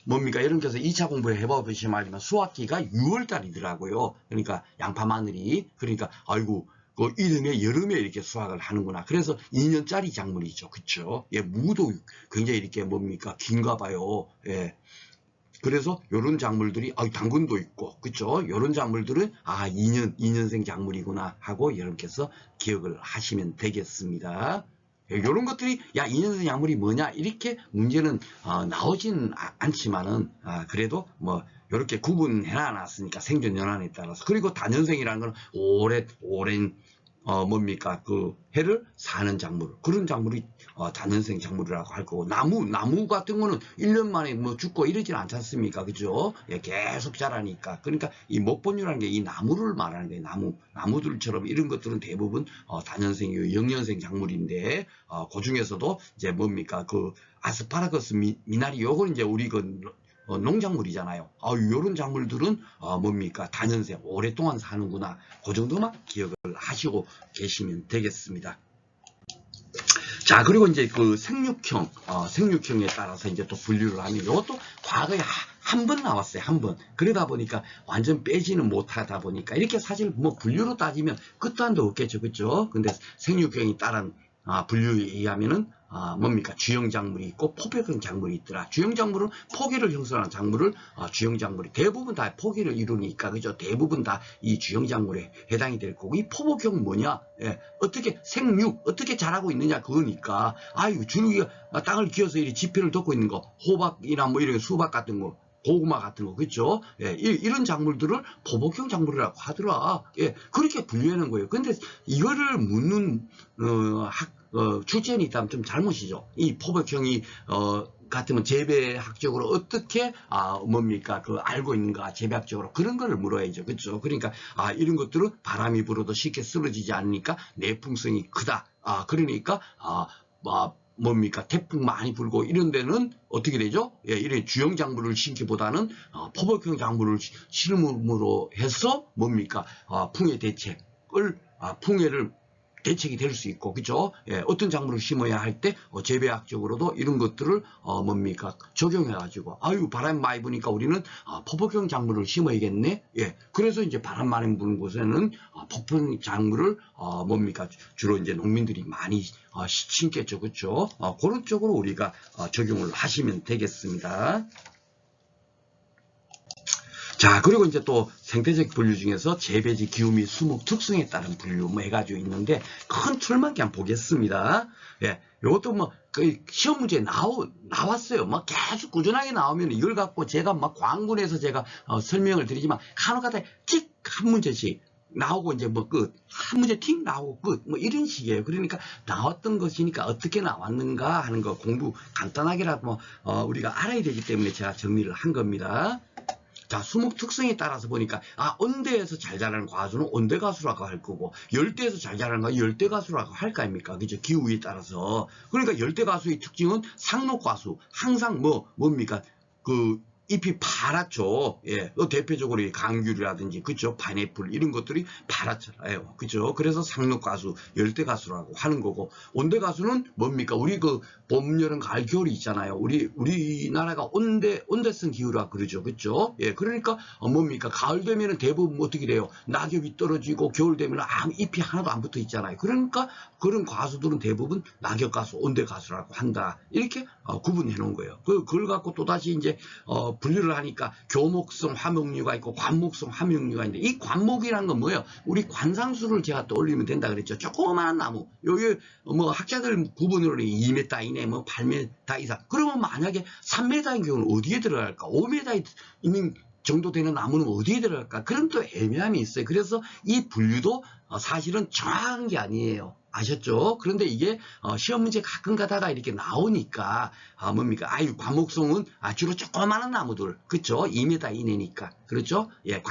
뭡니까 여러분께서 2차 공부를 해보시면 알지만 수확기가 6월달이더라고요. 그러니까 양파, 마늘이, 그러니까 아이고 그 이듬해 여름에 이렇게 수확을 하는구나. 그래서 2년짜리 작물이죠. 그쵸? 예, 무도 굉장히 이렇게 뭡니까 긴가 봐요. 예. 그래서 요런 작물들이 당근도 있고, 그쵸? 요런 작물들은 2년생 작물이구나 하고 여러분께서 기억을 하시면 되겠습니다. 요런 것들이 2년생 작물이 뭐냐 이렇게 문제는 나오진 않지만은 그래도 뭐 이렇게 구분해 놨으니까 생존 연한에 따라서. 그리고 다년생이라는 건 오랜 뭡니까 그 해를 사는 작물, 그런 작물이 다년생 작물이라고 할 거고, 나무 같은 거는 1년 만에 뭐 죽고 이러진 않지 않습니까? 그죠? 예, 계속 자라니까. 그러니까 이 목본류라는 게 이 나무를 말하는 거예요. 나무들처럼 이런 것들은 대부분 다년생, 영년생 작물인데, 그 중에서도 이제 뭡니까 그 아스파라거스 미나리, 요건 이제 우리 그 농작물이잖아요. 이런 작물들은 뭡니까 다년생, 오랫동안 사는구나. 그 정도만 기억을 하시고 계시면 되겠습니다. 자, 그리고 이제 그 생육형에 따라서 이제 또 분류를 하면, 이것도 과거에 한 번 나왔어요. 한 번. 그러다 보니까 완전 빼지는 못하다 보니까, 이렇게 사실 뭐 분류로 따지면 끝도 한도 없겠죠. 그죠? 근데 생육형이 따른 분류에 의하면은 뭡니까 주영작물이 있고 포백형 작물이 있더라. 주영작물은 포기를 형성하는 작물을 주영작물이 대부분 다 포기를 이루니까, 그죠? 대부분 다 이 주영작물에 해당이 될 거고, 이 포복형 뭐냐? 예, 어떻게 생육 어떻게 자라고 있느냐 그거니까. 줄기가 땅을 기어서 이렇게 지표를 덮고 있는 거, 호박이나 뭐 이런 수박 같은 거, 고구마 같은 거, 그렇죠? 예, 이런 작물들을 포복형 작물이라고 하더라. 예, 그렇게 분류하는 거예요. 근데 이거를 묻는 출제인이 있다면 좀 잘못이죠. 이 포복형이 같으면 재배학적으로 어떻게 뭡니까 그 알고 있는가, 재배학적으로 그런 거를 물어야죠. 그렇죠? 그러니까 이런 것들은 바람이 불어도 쉽게 쓰러지지 않으니까 내풍성이 크다. 그러니까 뭡니까 태풍 많이 불고 이런 데는 어떻게 되죠? 예, 이런 주영 작물을 심기보다는 포복형 작물을 심음으로 해서 뭡니까 풍해 대책을 풍해를 대책이 될 수 있고, 그죠? 예, 어떤 작물을 심어야 할 때 재배학적으로도 이런 것들을 뭡니까 적용해가지고, 바람 많이 부니까 우리는 포복형 작물을 심어야겠네. 예, 그래서 이제 바람 많이 부는 곳에는 폭풍 작물을 뭡니까 주로 이제 농민들이 많이 심겠죠, 그죠? 그런 쪽으로 우리가 적용을 하시면 되겠습니다. 자, 그리고 이제 또 생태적 분류 중에서 재배지 기후 및 수목 특성에 따른 분류 뭐 해가지고 있는데, 큰 틀만 그냥 보겠습니다. 예, 이것도 뭐 시험 문제 나왔어요. 막 계속 꾸준하게 나오면 이걸 갖고 제가 막 광분해서 제가 설명을 드리지만, 간혹가다 틱 한 문제씩 나오고 이제 뭐 끝, 한 문제 틱 나오고 끝, 뭐 이런 식이에요. 그러니까 나왔던 것이니까 어떻게 나왔는가 하는 거 공부 간단하게라도 우리가 알아야 되기 때문에 제가 정리를 한 겁니다. 자, 수목 특성에 따라서 보니까 온대에서 잘 자라는 과수는 온대과수라고 할 거고, 열대에서 잘 자라는 거 열대과수라고 할 거 아닙니까? 그죠? 기후에 따라서. 그러니까 열대과수의 특징은 상록과수, 항상 뭡니까 그 잎이 파랗죠. 예, 대표적으로 감귤이라든지, 그죠? 파인애플 이런 것들이 파랗잖아요. 그죠? 그래서 상록과수, 열대과수라고 하는 거고, 온대과수는 뭡니까? 우리 그 봄, 여름, 가을, 겨울이 있잖아요. 우리나라가 온대성 기후라 그러죠. 그죠? 예, 그러니까 뭡니까? 가을 되면은 대부분 어떻게 돼요? 낙엽이 떨어지고, 겨울 되면은 잎이 하나도 안 붙어 있잖아요. 그러니까 그런 과수들은 대부분 낙엽과수, 온대과수라고 한다. 이렇게 구분해 놓은 거예요. 그걸 갖고 또다시 이제 분류를 하니까 교목성 화목류가 있고 관목성 화목류가 있는데, 이 관목이라는 건 뭐예요? 우리 관상수를 제가 또 올리면 된다 그랬죠. 조그마한 나무. 여기 뭐 학자들 구분으로는 2m 이내, 뭐 8m 이상. 그러면 만약에 3m인 경우는 어디에 들어갈까? 5m 있는 정도 되는 나무는 어디에 들어갈까? 그런 또 애매함이 있어요. 그래서 이 분류도 사실은 정확한 게 아니에요. 아셨죠? 그런데 이게 시험 문제 가끔 가다가 이렇게 나오니까 뭡니까? 관목성은 주로 조그마한 나무들, 그렇죠? 2m 이내니까, 그렇죠? 예,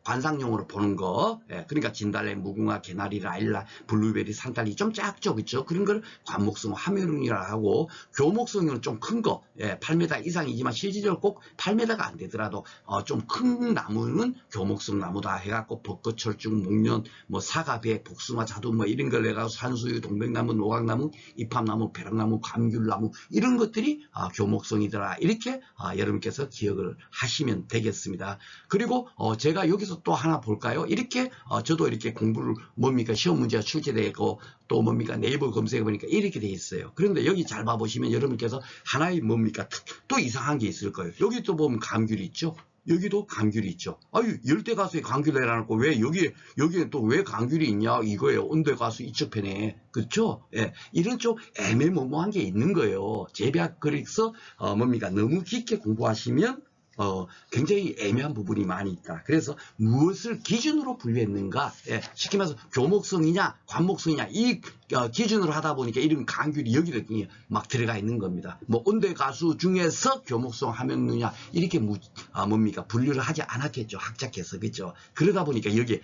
관상용으로 보는 거. 예, 그러니까 진달래, 무궁화, 개나리, 라일락, 블루베리, 산딸기 좀 작죠, 그렇죠? 그런 걸 관목성 화묘lun이라 하고, 교목성은 좀 큰 거, 예, 8m 이상이지만 실질적으로 꼭 8m가 안 되더라도 좀 큰 나무는 교목성 나무다 해갖고 벚꽃, 철쭉, 목련, 뭐 사과배, 복숭아, 자두 뭐 이런 걸 내가 산수유, 동백나무, 노각나무, 이팝나무, 배락나무, 감귤나무 이런 것들이 교목성이더라. 이렇게 여러분께서 기억을 하시면 되겠습니다. 그리고 제가 여기서 또 하나 볼까요? 이렇게 저도 이렇게 공부를 뭡니까 시험 문제가 출제되고 또 뭡니까 네이버 검색해 보니까 이렇게 돼 있어요. 그런데 여기 잘 봐보시면 여러분께서 하나의 뭡니까 또 이상한 게 있을 거예요. 여기 또 보면 감귤이 있죠. 여기도 감귤이 있죠. 열대과수에 감귤을 해놔놓고 왜 여기에 또 왜 감귤이 있냐 이거예요. 온대과수 이쪽편에. 그렇죠? 예, 이런 좀 애매모호한 게 있는 거예요. 재배학 그래서 뭡니까 너무 깊게 공부하시면 굉장히 애매한 부분이 많이 있다. 그래서 무엇을 기준으로 분류했는가? 예, 쉽게 말해서 교목성이냐, 관목성이냐 이 기준으로 하다 보니까 이런 간귤이 여기저기 막 들어가 있는 겁니다. 뭐 온대 가수 중에서 교목성 하면느냐 이렇게 뭡니까 분류를 하지 않았겠죠. 학자께서 그죠? 그러다 보니까 여기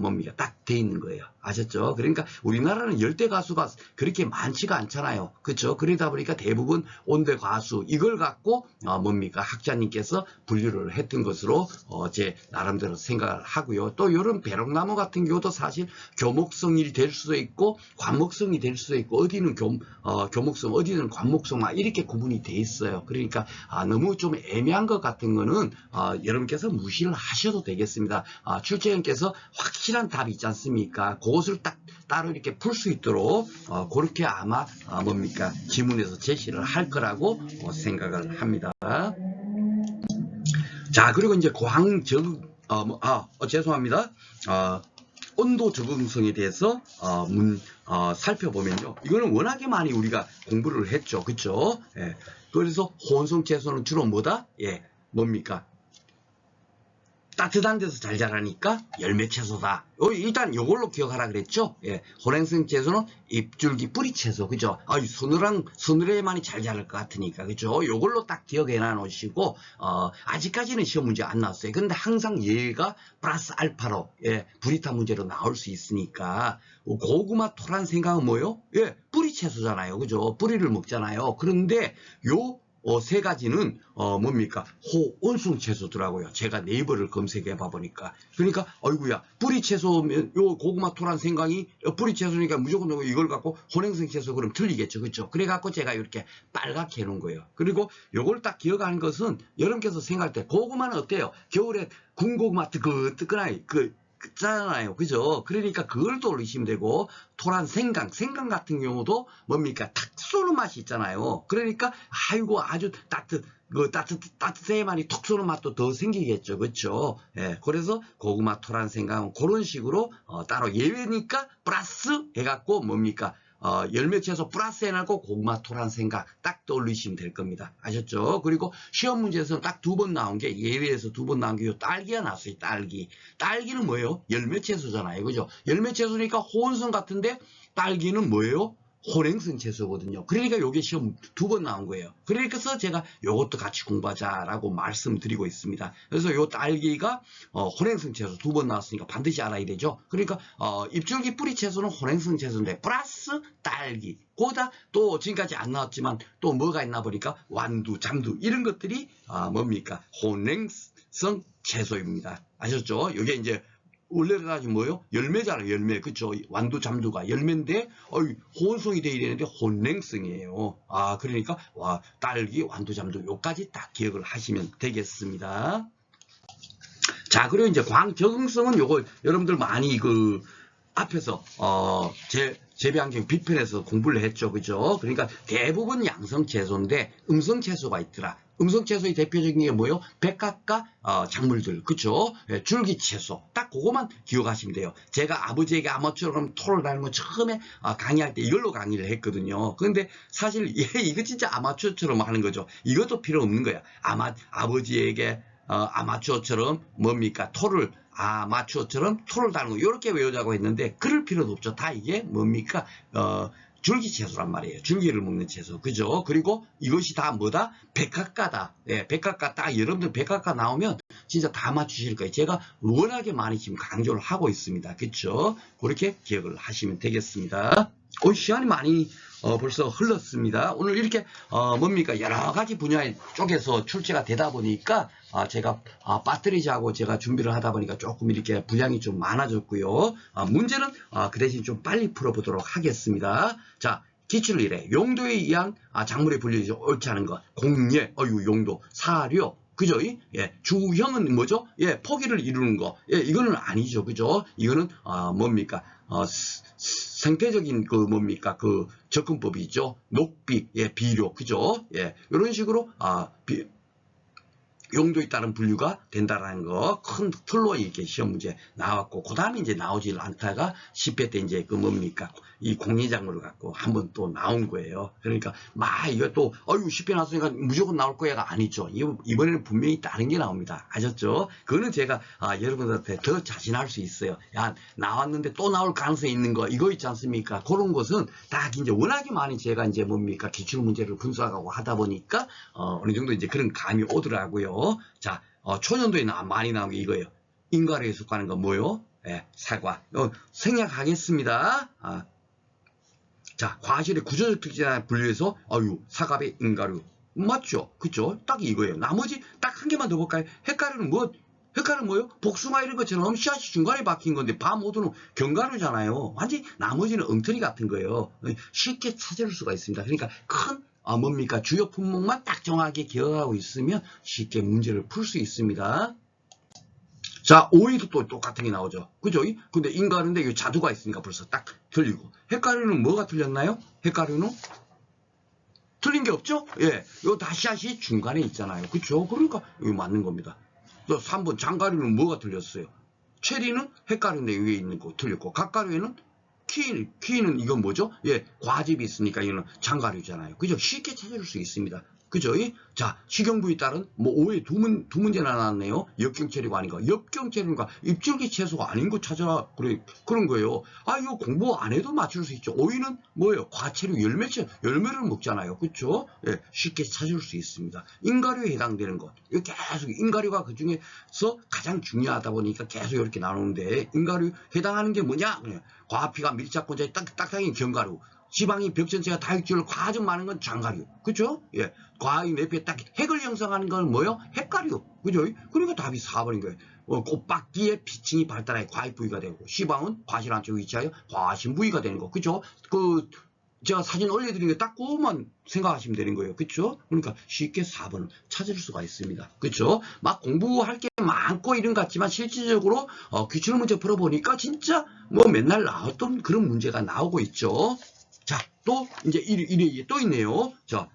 뭡니까 딱 돼 있는 거예요. 아셨죠? 그러니까 우리나라는 열대 가수가 그렇게 많지가 않잖아요. 그렇죠? 그러다 보니까 대부분 온대 가수 이걸 갖고 뭡니까 학자님께서 분류를 했던 것으로 제 나름대로 생각을 하고요. 또 이런 배롱나무 같은 경우도 사실 교목성이 될 수도 있고 관목성이 될 수도 있고 어디는 교목성 어디는 관목성 이렇게 구분이 돼 있어요. 그러니까 너무 좀 애매한 것 같은 거는 여러분께서 무시를 하셔도 되겠습니다. 출제원께서 확실한 답이 있지 않습니까? 그것을 딱 따로 이렇게 풀 수 있도록 그렇게 아마 뭡니까 지문에서 제시를 할 거라고 생각을 합니다. 자, 그리고 이제 죄송합니다. 온도 적응성에 대해서 살펴보면요. 이거는 워낙에 많이 우리가 공부를 했죠. 그쵸? 예. 그래서 호온성 채소는 주로 뭐다? 예. 뭡니까? 따뜻한 데서 잘 자라니까 열매 채소다. 일단 이걸로 기억하라 그랬죠. 예, 호랭성 채소는 잎줄기 뿌리 채소, 그죠? 서늘해만이 잘 자랄 것 같으니까, 그죠? 이걸로 딱 기억해 놔놓으시고, 아직까지는 시험 문제 안 나왔어요. 근데 항상 얘가 플러스 알파로, 예, 불이타 문제로 나올 수 있으니까, 고구마 토란 생강은 뭐요? 예, 뿌리 채소잖아요, 그죠? 뿌리를 먹잖아요. 그런데 세 가지는 뭡니까 호온성 채소더라고요. 제가 네이버를 검색해 봐보니까. 그러니까 어이구야 뿌리 채소면 요 고구마 토란 생강이 뿌리 채소니까 무조건 이걸 갖고 호냉성 채소 그럼 틀리겠죠. 그렇죠? 그래 갖고 제가 이렇게 빨갛게 해놓은 거예요. 그리고 요걸 딱 기억하는 것은 여러분께서 생각할 때 고구마는 어때요? 겨울에 군고구마 뜨끈하게 잖아요. 그죠? 그러니까 그걸 또 올리시면 되고, 토란 생강 같은 경우도 뭡니까? 탁 쏘는 맛이 있잖아요. 그러니까, 아이고, 아주 따뜻해만이 톡 쏘는 맛도 더 생기겠죠. 그렇죠? 예. 그래서 고구마, 토란 생강은 그런 식으로, 따로 예외니까 플러스 해갖고 뭡니까? 열매 채소 플러스 해놓고 고구마 토란 생강 딱 떠올리시면 될 겁니다. 아셨죠? 그리고 시험 문제에서는 딱 2번 나온 게 예외에서 2번 나온 게 요 딸기가 나왔어요. 딸기는 뭐예요? 열매 채소잖아요. 그죠? 열매 채소니까 호원성 같은데 딸기는 뭐예요? 호랭성 채소거든요. 그러니까 요게 시험 2번 나온 거예요. 그러니까 제가 요것도 같이 공부하자라고 말씀드리고 있습니다. 그래서 요 딸기가 호랭성 채소 2번 나왔으니까 반드시 알아야 되죠. 그러니까 잎줄기 뿌리 채소는 호랭성 채소인데 플러스 딸기 거기다 또 지금까지 안 나왔지만 또 뭐가 있나 보니까 완두, 잠두 이런 것들이 뭡니까 호랭성 채소입니다. 아셨죠? 요게 이제 원래는 아주 뭐요? 열매잖아요. 열매. 그쵸? 완두 잠두가 열매인데 호온성이 돼야 되는데 혼냉성이에요. 그러니까 딸기, 완두 잠두 요까지 딱 기억을 하시면 되겠습니다. 자, 그리고 이제 광적응성은 요거 여러분들 많이 앞에서 재배환경 비편에서 공부를 했죠. 그죠? 그러니까 대부분 양성 채소인데 음성 채소가 있더라. 음성 채소의 대표적인 게 뭐예요? 백합과 작물들, 그쵸? 예, 줄기 채소. 딱 그거만 기억하시면 돼요. 제가 아버지에게 아마추어처럼 토를 다는 거 처음에 강의할 때 이걸로 강의를 했거든요. 그런데 사실 이거 진짜 아마추어처럼 하는 거죠. 이것도 필요 없는 거야. 아버지에게 아마추어처럼 뭡니까? 아마추어처럼 토를 다는 거 이렇게 외우자고 했는데 그럴 필요도 없죠. 다 이게 뭡니까? 줄기 채소란 말이에요. 줄기를 먹는 채소. 그죠? 그리고 이것이 다 뭐다? 백합과다. 예, 백합과 딱 여러분들 백합과 나오면 진짜 다 맞추실 거예요. 제가 워낙에 많이 지금 강조를 하고 있습니다. 그렇죠? 그렇게 기억을 하시면 되겠습니다. 시간이 많이 벌써 흘렀습니다. 오늘 이렇게 뭡니까 여러 가지 분야 쪽에서 출제가 되다 보니까 제가 배터리하고 제가 준비를 하다 보니까 조금 이렇게 분량이 좀 많아졌고요. 문제는 그 대신 좀 빨리 풀어보도록 하겠습니다. 자, 기출을 이래. 용도에 의한 작물의 분류에서 옳지 않은 것. 공예, 용도, 사료. 그죠? 예, 주형은 뭐죠? 예, 포기를 이루는 거. 예, 이거는 아니죠. 그죠? 이거는 뭡니까? 생태적인 뭡니까? 접근법이 있죠. 녹비, 예, 비료. 그죠? 예, 이런 식으로 용도에 따른 분류가 된다라는 거 큰 틀로 이렇게 시험 문제 나왔고, 그 다음에 이제 나오질 않다가 10회 때 이제 그 뭡니까 이 공예작물을 갖고 한번 또 나온 거예요. 그러니까 막 이거 또 10회 나왔으니까 무조건 나올 거야가 아니죠. 이번에는 분명히 다른 게 나옵니다. 아셨죠? 그거는 제가 여러분들한테 더 자신할 수 있어요. 야, 나왔는데 또 나올 가능성이 있는 거 이거 있지 않습니까? 그런 것은 딱 이제 워낙에 많이 제가 이제 뭡니까 기출 문제를 분석하고 하다 보니까 어느 정도 이제 그런 감이 오더라고요. 자, 초년도에 많이 나온 게 이거예요. 인과류에 속하는 건 뭐요? 예, 사과. 생략하겠습니다. 자, 과실의 구조적 특징에 분류해서 사과배 인과류. 맞죠? 그쵸? 딱 이거예요. 나머지 딱 한 개만 더 볼까요? 헷갈리는 뭐요? 복숭아 이런 것처럼 씨앗이 중간에 박힌 건데 모두는 견과류잖아요. 완전히 나머지는 엉터리 같은 거예요. 쉽게 찾을 수가 있습니다. 그러니까 큰 뭡니까 주요 품목만 딱 정확하게 기억하고 있으면 쉽게 문제를 풀 수 있습니다. 자, 오이도 또 똑같은 게 나오죠. 그죠? 근데 인과류인데 이 자두가 있으니까 벌써 딱 틀리고. 헷갈리는 뭐가 틀렸나요? 헷갈리는 틀린 게 없죠? 예, 요 다시앗이 중간에 있잖아요. 그쵸? 그러니까 이거 맞는 겁니다. 또 3번 장가류는 뭐가 틀렸어요? 체리는 헷갈리는데 위에 있는 거 틀렸고, 갓가루에는 키위는 이건 뭐죠? 예, 과즙이 있으니까 이거는 장가류잖아요. 그죠? 쉽게 찾을 수 있습니다. 그죠? 자, 식용부에 따른 오해 두 문제나 나왔네요. 역경체류가 아닌가? 역경체류가 잎줄기 채소가 아닌 거 찾아라. 그런 거예요. 이거 공부 안 해도 맞출 수 있죠. 오이는 뭐예요? 과체류, 열매를 먹잖아요. 그쵸? 예, 쉽게 찾을 수 있습니다. 인과류에 해당되는 것. 이거 계속 인과류가 그 중에서 가장 중요하다 보니까 계속 이렇게 나오는데, 인과류 해당하는 게 뭐냐? 과피가 밀착권자에 딱딱한 견과류. 지방이 벽 전체가 다육질 과즙 많은 건 장가류. 그죠? 예. 과의 내피에 딱 핵을 형성하는 건 뭐요? 핵가류. 그죠? 그러니까 답이 4번인 거예요. 꽃박기에 피층이 발달해 과의 부위가 되고, 시방은 과실 안쪽에 위치하여 과신 부위가 되는 거. 그죠? 제가 사진 올려드린 게 딱 그것만 생각하시면 되는 거예요. 그쵸? 그러니까 쉽게 4번을 찾을 수가 있습니다. 그쵸? 막 공부할 게 많고 이런 것 같지만 실질적으로 기출 문제 풀어보니까 진짜 맨날 나왔던 그런 문제가 나오고 있죠. 자, 또 이제 이게 또 있네요. 자,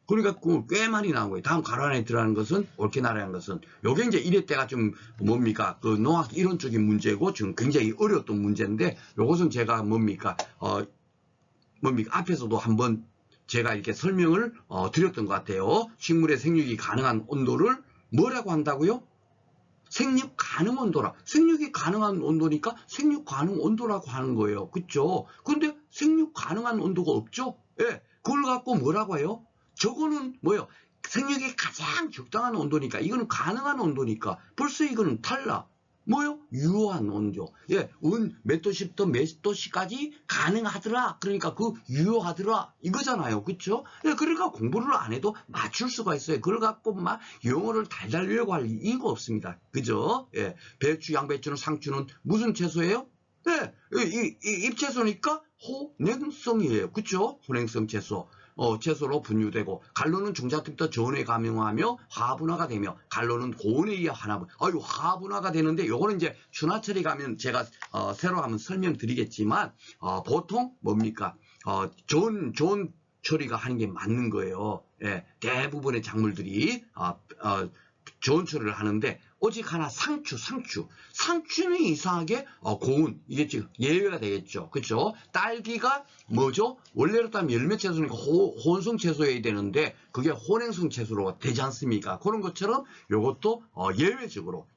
그러니까 꽤 많이 나온 거예요. 다음 가로 안에 들어가는 것은 옳게 나라는 것은 요게 이제 1회 때가 좀 뭡니까 농학 이론적인 문제고 지금 굉장히 어려웠던 문제인데 요것은 제가 뭡니까 앞에서도 한번 제가 이렇게 설명을 드렸던 것 같아요. 식물의 생육이 가능한 온도를 뭐라고 한다고요? 생육 가능 온도라. 생육이 가능한 온도니까 생육 가능 온도라고 하는 거예요. 그쵸? 근데 생육 가능한 온도가 없죠? 예. 그걸 갖고 뭐라고 해요? 저거는 뭐예요? 생육이 가장 적당한 온도니까, 이거는 가능한 온도니까 벌써 이거는 탈락. 뭐요? 유효한 온도. 예, 몇 도씨부터 몇 도씨까지 가능하더라. 그러니까 유효하더라. 이거잖아요. 그쵸? 예, 그러니까 공부를 안 해도 맞출 수가 있어요. 그걸 갖고 막 영어를 달달 외우고 할 이유가 없습니다. 그죠? 예, 배추, 양배추는 상추는 무슨 채소예요? 예, 잎채소니까 호냉성이에요. 그쵸? 호냉성 채소. 채소로 분류되고, 갈로는 중자특부터 전에 감용하며 화분화가 되며, 갈로는 고온에 의해 화분. 화분화가 되는데 요거는 이제 준화철이 가면 제가 새로 한번 설명드리겠지만 보통 뭡니까 좋은 처리가 하는 게 맞는 거예요. 예, 대부분의 작물들이 좋은 처리를 하는데, 오직 하나 상추는 이상하게 고운, 이게 지금 예외가 되겠죠. 그쵸? 딸기가 뭐죠? 원래로 따면 열매 채소니까 혼성 채소여야 되는데 그게 혼행성 채소로 되지 않습니까? 그런 것처럼 요것도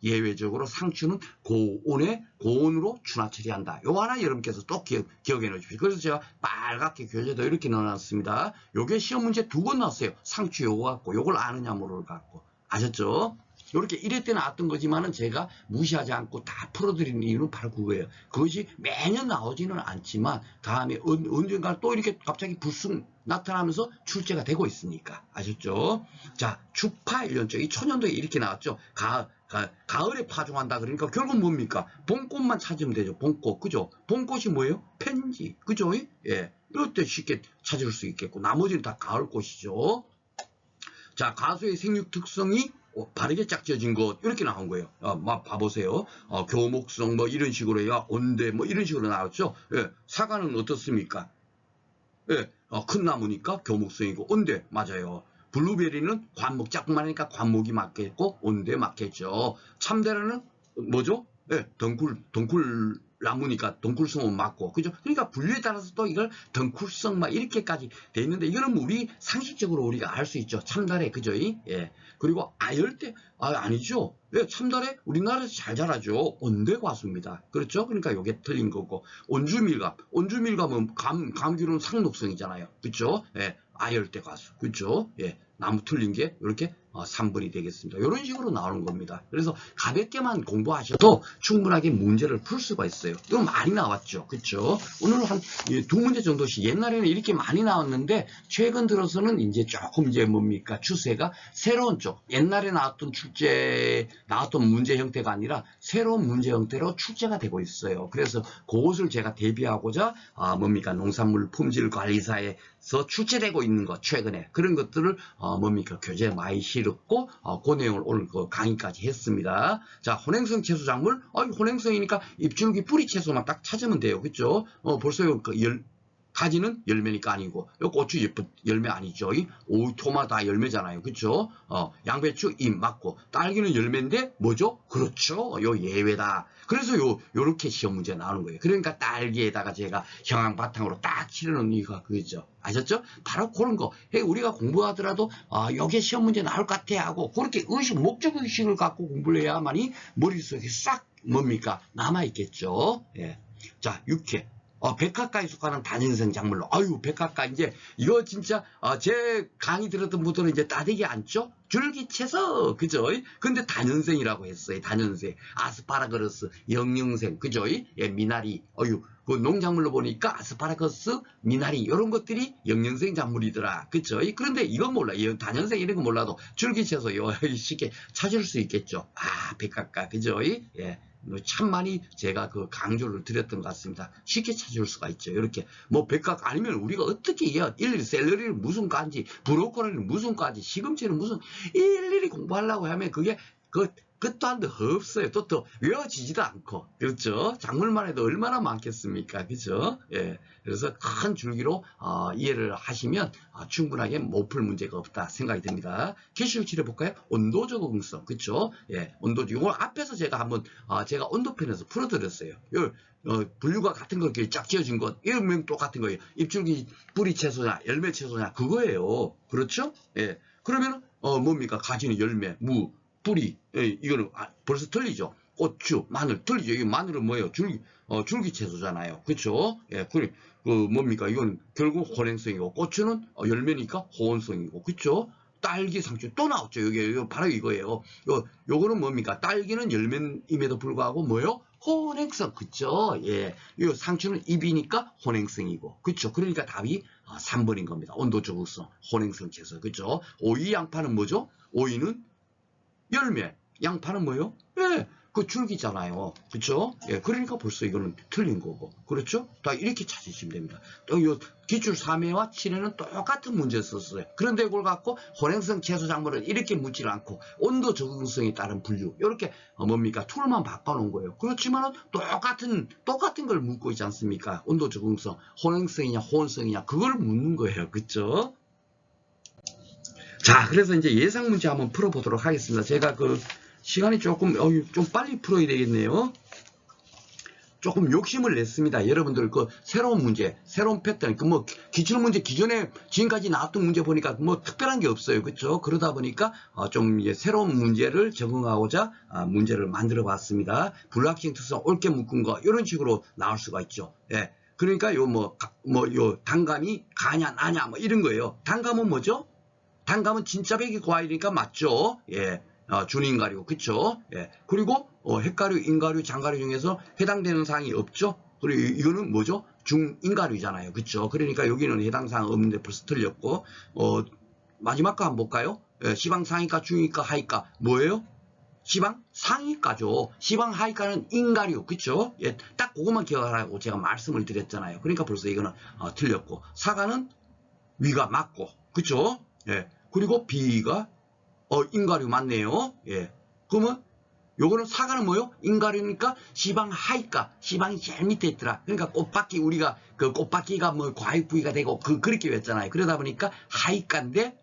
예외적으로 상추는 고온으로 준화 처리한다. 요거 하나 여러분께서 또 기억해 놓으십시오. 그래서 제가 빨갛게 교재도 이렇게 넣어놨습니다. 요게 시험 문제 2번 나왔어요. 상추 요거 갖고 요걸 아느냐 모를 갖고. 아셨죠? 이렇게 1회 때 나왔던 거지만은 제가 무시하지 않고 다 풀어드리는 이유는 바로 그거예요. 그것이 매년 나오지는 않지만 다음에 언젠가 또 이렇게 갑자기 불쑥 나타나면서 출제가 되고 있으니까. 아셨죠? 자, 주파 1년째. 이 초년도에 이렇게 나왔죠. 가을에 파종한다 그러니까 결국 뭡니까? 봄꽃만 찾으면 되죠. 봄꽃. 그죠? 봄꽃이 뭐예요? 펜지. 그죠? 예. 이때 쉽게 찾을 수 있겠고, 나머지는 다 가을꽃이죠. 자, 가수의 생육 특성이 바르게 짝지어진 것 이렇게 나온 거예요. 막 봐보세요. 교목성 이런 식으로 해야 온대 이런 식으로 나왔죠. 예, 사과는 어떻습니까? 예, 큰 나무니까 교목성이고 온대 맞아요. 블루베리는 관목짝뿐만 하니까 관목이 맞겠고 온도에 맞겠죠. 참대라는 뭐죠? 예, 덩쿨 나무니까 덩쿨성은 맞고, 그죠? 그러니까 분류에 따라서 또 이걸 덩쿨성 막 이렇게까지 돼 있는데, 이거는 뭐 우리 상식적으로 우리가 알 수 있죠. 참다래, 그죠? 예. 그리고 아열대, 아니죠. 예, 참다래 우리나라에서 잘 자라죠. 온대과수입니다. 그렇죠? 그러니까 이게 틀린 거고, 온주밀감은 감귤은 상록성이잖아요. 그죠? 예, 아열대 과수, 그죠? 예, 나무 틀린 게 이렇게 3번이 되겠습니다. 이런 식으로 나오는 겁니다. 그래서 가볍게만 공부하셔도 충분하게 문제를 풀 수가 있어요. 이거 많이 나왔죠. 그렇죠? 오늘 한 두 문제 정도씩, 옛날에는 이렇게 많이 나왔는데 최근 들어서는 이제 조금 이제 뭡니까? 추세가 새로운 쪽, 옛날에 나왔던 문제 형태가 아니라 새로운 문제 형태로 출제가 되고 있어요. 그래서 그것을 제가 대비하고자 뭡니까? 농산물 품질 관리사에서 출제되고 있는 것, 최근에 그런 것들을 뭡니까? 교재에 많이 실었고 그 내용을 오늘 그 강의까지 했습니다. 자, 혼행성 채소 작물, 혼행성이니까 잎줄기 뿌리 채소만 딱 찾으면 돼요. 그죠? 벌써 가지는 열매니까 아니고, 요 고추 열매 아니죠. 오이, 토마토 다 열매잖아요. 그쵸? 양배추 잎 맞고, 딸기는 열매인데, 뭐죠? 그렇죠. 요 예외다. 그래서 요렇게 시험 문제 나오는 거예요. 그러니까 딸기에다가 제가 형황 바탕으로 딱 치르는 이유가 그거죠. 아셨죠? 바로 그런 거. 우리가 공부하더라도, 여기에 시험 문제 나올 것 같아 하고, 그렇게 목적의식을 갖고 공부를 해야만이 머릿속에 싹, 뭡니까? 남아있겠죠. 예. 자, 육회. 백화과에 속하는 단연생 작물로. 백화과 이제 이거 진짜 제 강의 들었던 분들은 이제 따대기 않죠? 줄기채소, 그죠? 근데 단연생이라고 했어요. 단연생, 아스파라거스, 영영생, 그죠? 예, 미나리. 그 농작물로 보니까 아스파라거스, 미나리 이런 것들이 영영생 작물이더라. 그죠? 그런데 이건 몰라요. 단연생 이런 거 몰라도 줄기채소 쉽게 찾을 수 있겠죠. 백화과, 그죠? 예. 참 많이 제가 그 강조를 드렸던 것 같습니다. 쉽게 찾을 수가 있죠. 이렇게 뭐 백각 아니면 우리가 어떻게 해야 일일이 샐러리는 무슨 과인지, 브로콜리는 무슨 과인지, 시금치는 무슨, 일일이 공부하려고 하면 그게 끝도 한도 없어요. 또 외워지지도 않고. 그렇죠? 작물만 해도 얼마나 많겠습니까? 그죠? 예. 그래서 큰 줄기로 이해를 하시면 충분하게 못 풀 문제가 없다 생각이 듭니다. 기출 치료해볼까요? 온도 적응성. 그렇죠? 예. 온도, 이거 앞에서 제가 한번 제가 온도편에서 풀어드렸어요. 분류가 같은 거 이렇게 쫙 지어진 것, 이러면 똑같은 거예요. 잎줄기 뿌리 채소냐, 열매 채소냐, 그거예요. 그렇죠? 예. 그러면 뭡니까? 가지는 열매, 무, 뿌리, 이거는 벌써 틀리죠. 고추, 마늘 틀리죠. 이 마늘은 뭐예요? 줄기 채소잖아요. 그렇죠? 예, 뭡니까? 이건 결국 혼행성이고, 고추는 열매니까 호원성이고, 그렇죠? 딸기, 상추 또 나왔죠. 여기 바로 이거예요. 요거는 뭡니까? 딸기는 열매임에도 불구하고 뭐요? 혼행성, 그쵸? 예. 요 상추는 잎이니까 혼행성이고, 그쵸? 그러니까 답이 3번인 겁니다. 온도 적응성, 혼행성 채소, 그쵸? 오이, 양파는 뭐죠? 오이는 열매, 양파는 뭐예요? 예, 그 줄기잖아요. 그렇죠? 예, 그러니까 벌써 이거는 틀린 거고. 그렇죠? 다 이렇게 찾으시면 됩니다. 또 요 기출 3회와 7회는 똑같은 문제 썼어요. 그런데 그걸 갖고 혼행성 채소 작물은 이렇게 묻질 않고 온도 적응성에 따른 분류, 이렇게 뭡니까? 툴만 바꿔놓은 거예요. 그렇지만은 똑같은 걸 묻고 있지 않습니까? 온도 적응성, 혼행성이냐 호원성이냐 그걸 묻는 거예요. 그렇죠? 자, 그래서 이제 예상 문제 한번 풀어보도록 하겠습니다. 제가 시간이 조금 빨리 풀어야 되겠네요. 조금 욕심을 냈습니다. 여러분들 새로운 문제, 새로운 패턴, 기출 문제 기존에 지금까지 나왔던 문제 보니까 특별한 게 없어요. 그렇죠? 그러다 보니까 좀 이제 새로운 문제를 적응하고자 문제를 만들어 봤습니다. 불확실성 특성, 옳게 묶은 거 이런 식으로 나올 수가 있죠. 예. 그러니까 단감이 가냐 나냐 이런 거예요. 단감은 뭐죠? 단감은 진짜 백이 과일이니까 맞죠? 예. 준인가류, 그쵸? 예. 그리고, 핵가류, 인가류, 장가류 중에서 해당되는 사항이 없죠? 그리고 이거는 뭐죠? 중인가류잖아요. 그쵸? 그러니까 여기는 해당 사항 없는데 벌써 틀렸고, 마지막 거 한번 볼까요? 예. 시방 상위가, 중위가, 하위가, 뭐예요? 시방 상위가죠. 시방 하위가는 인가류, 그쵸? 예. 딱 그것만 기억하라고 제가 말씀을 드렸잖아요. 그러니까 벌써 이거는, 틀렸고, 사과는 위가 맞고, 그쵸? 예. 그리고 B가 인가류 맞네요. 예. 그러면 요거는 사과는 뭐요? 인가류니까 시방 하이가, 시방이 제일 밑에 있더라. 그러니까 꽃바퀴, 우리가 꽃바퀴가 과육 부위가 되고 그렇게 했잖아요. 그러다 보니까 하이가인데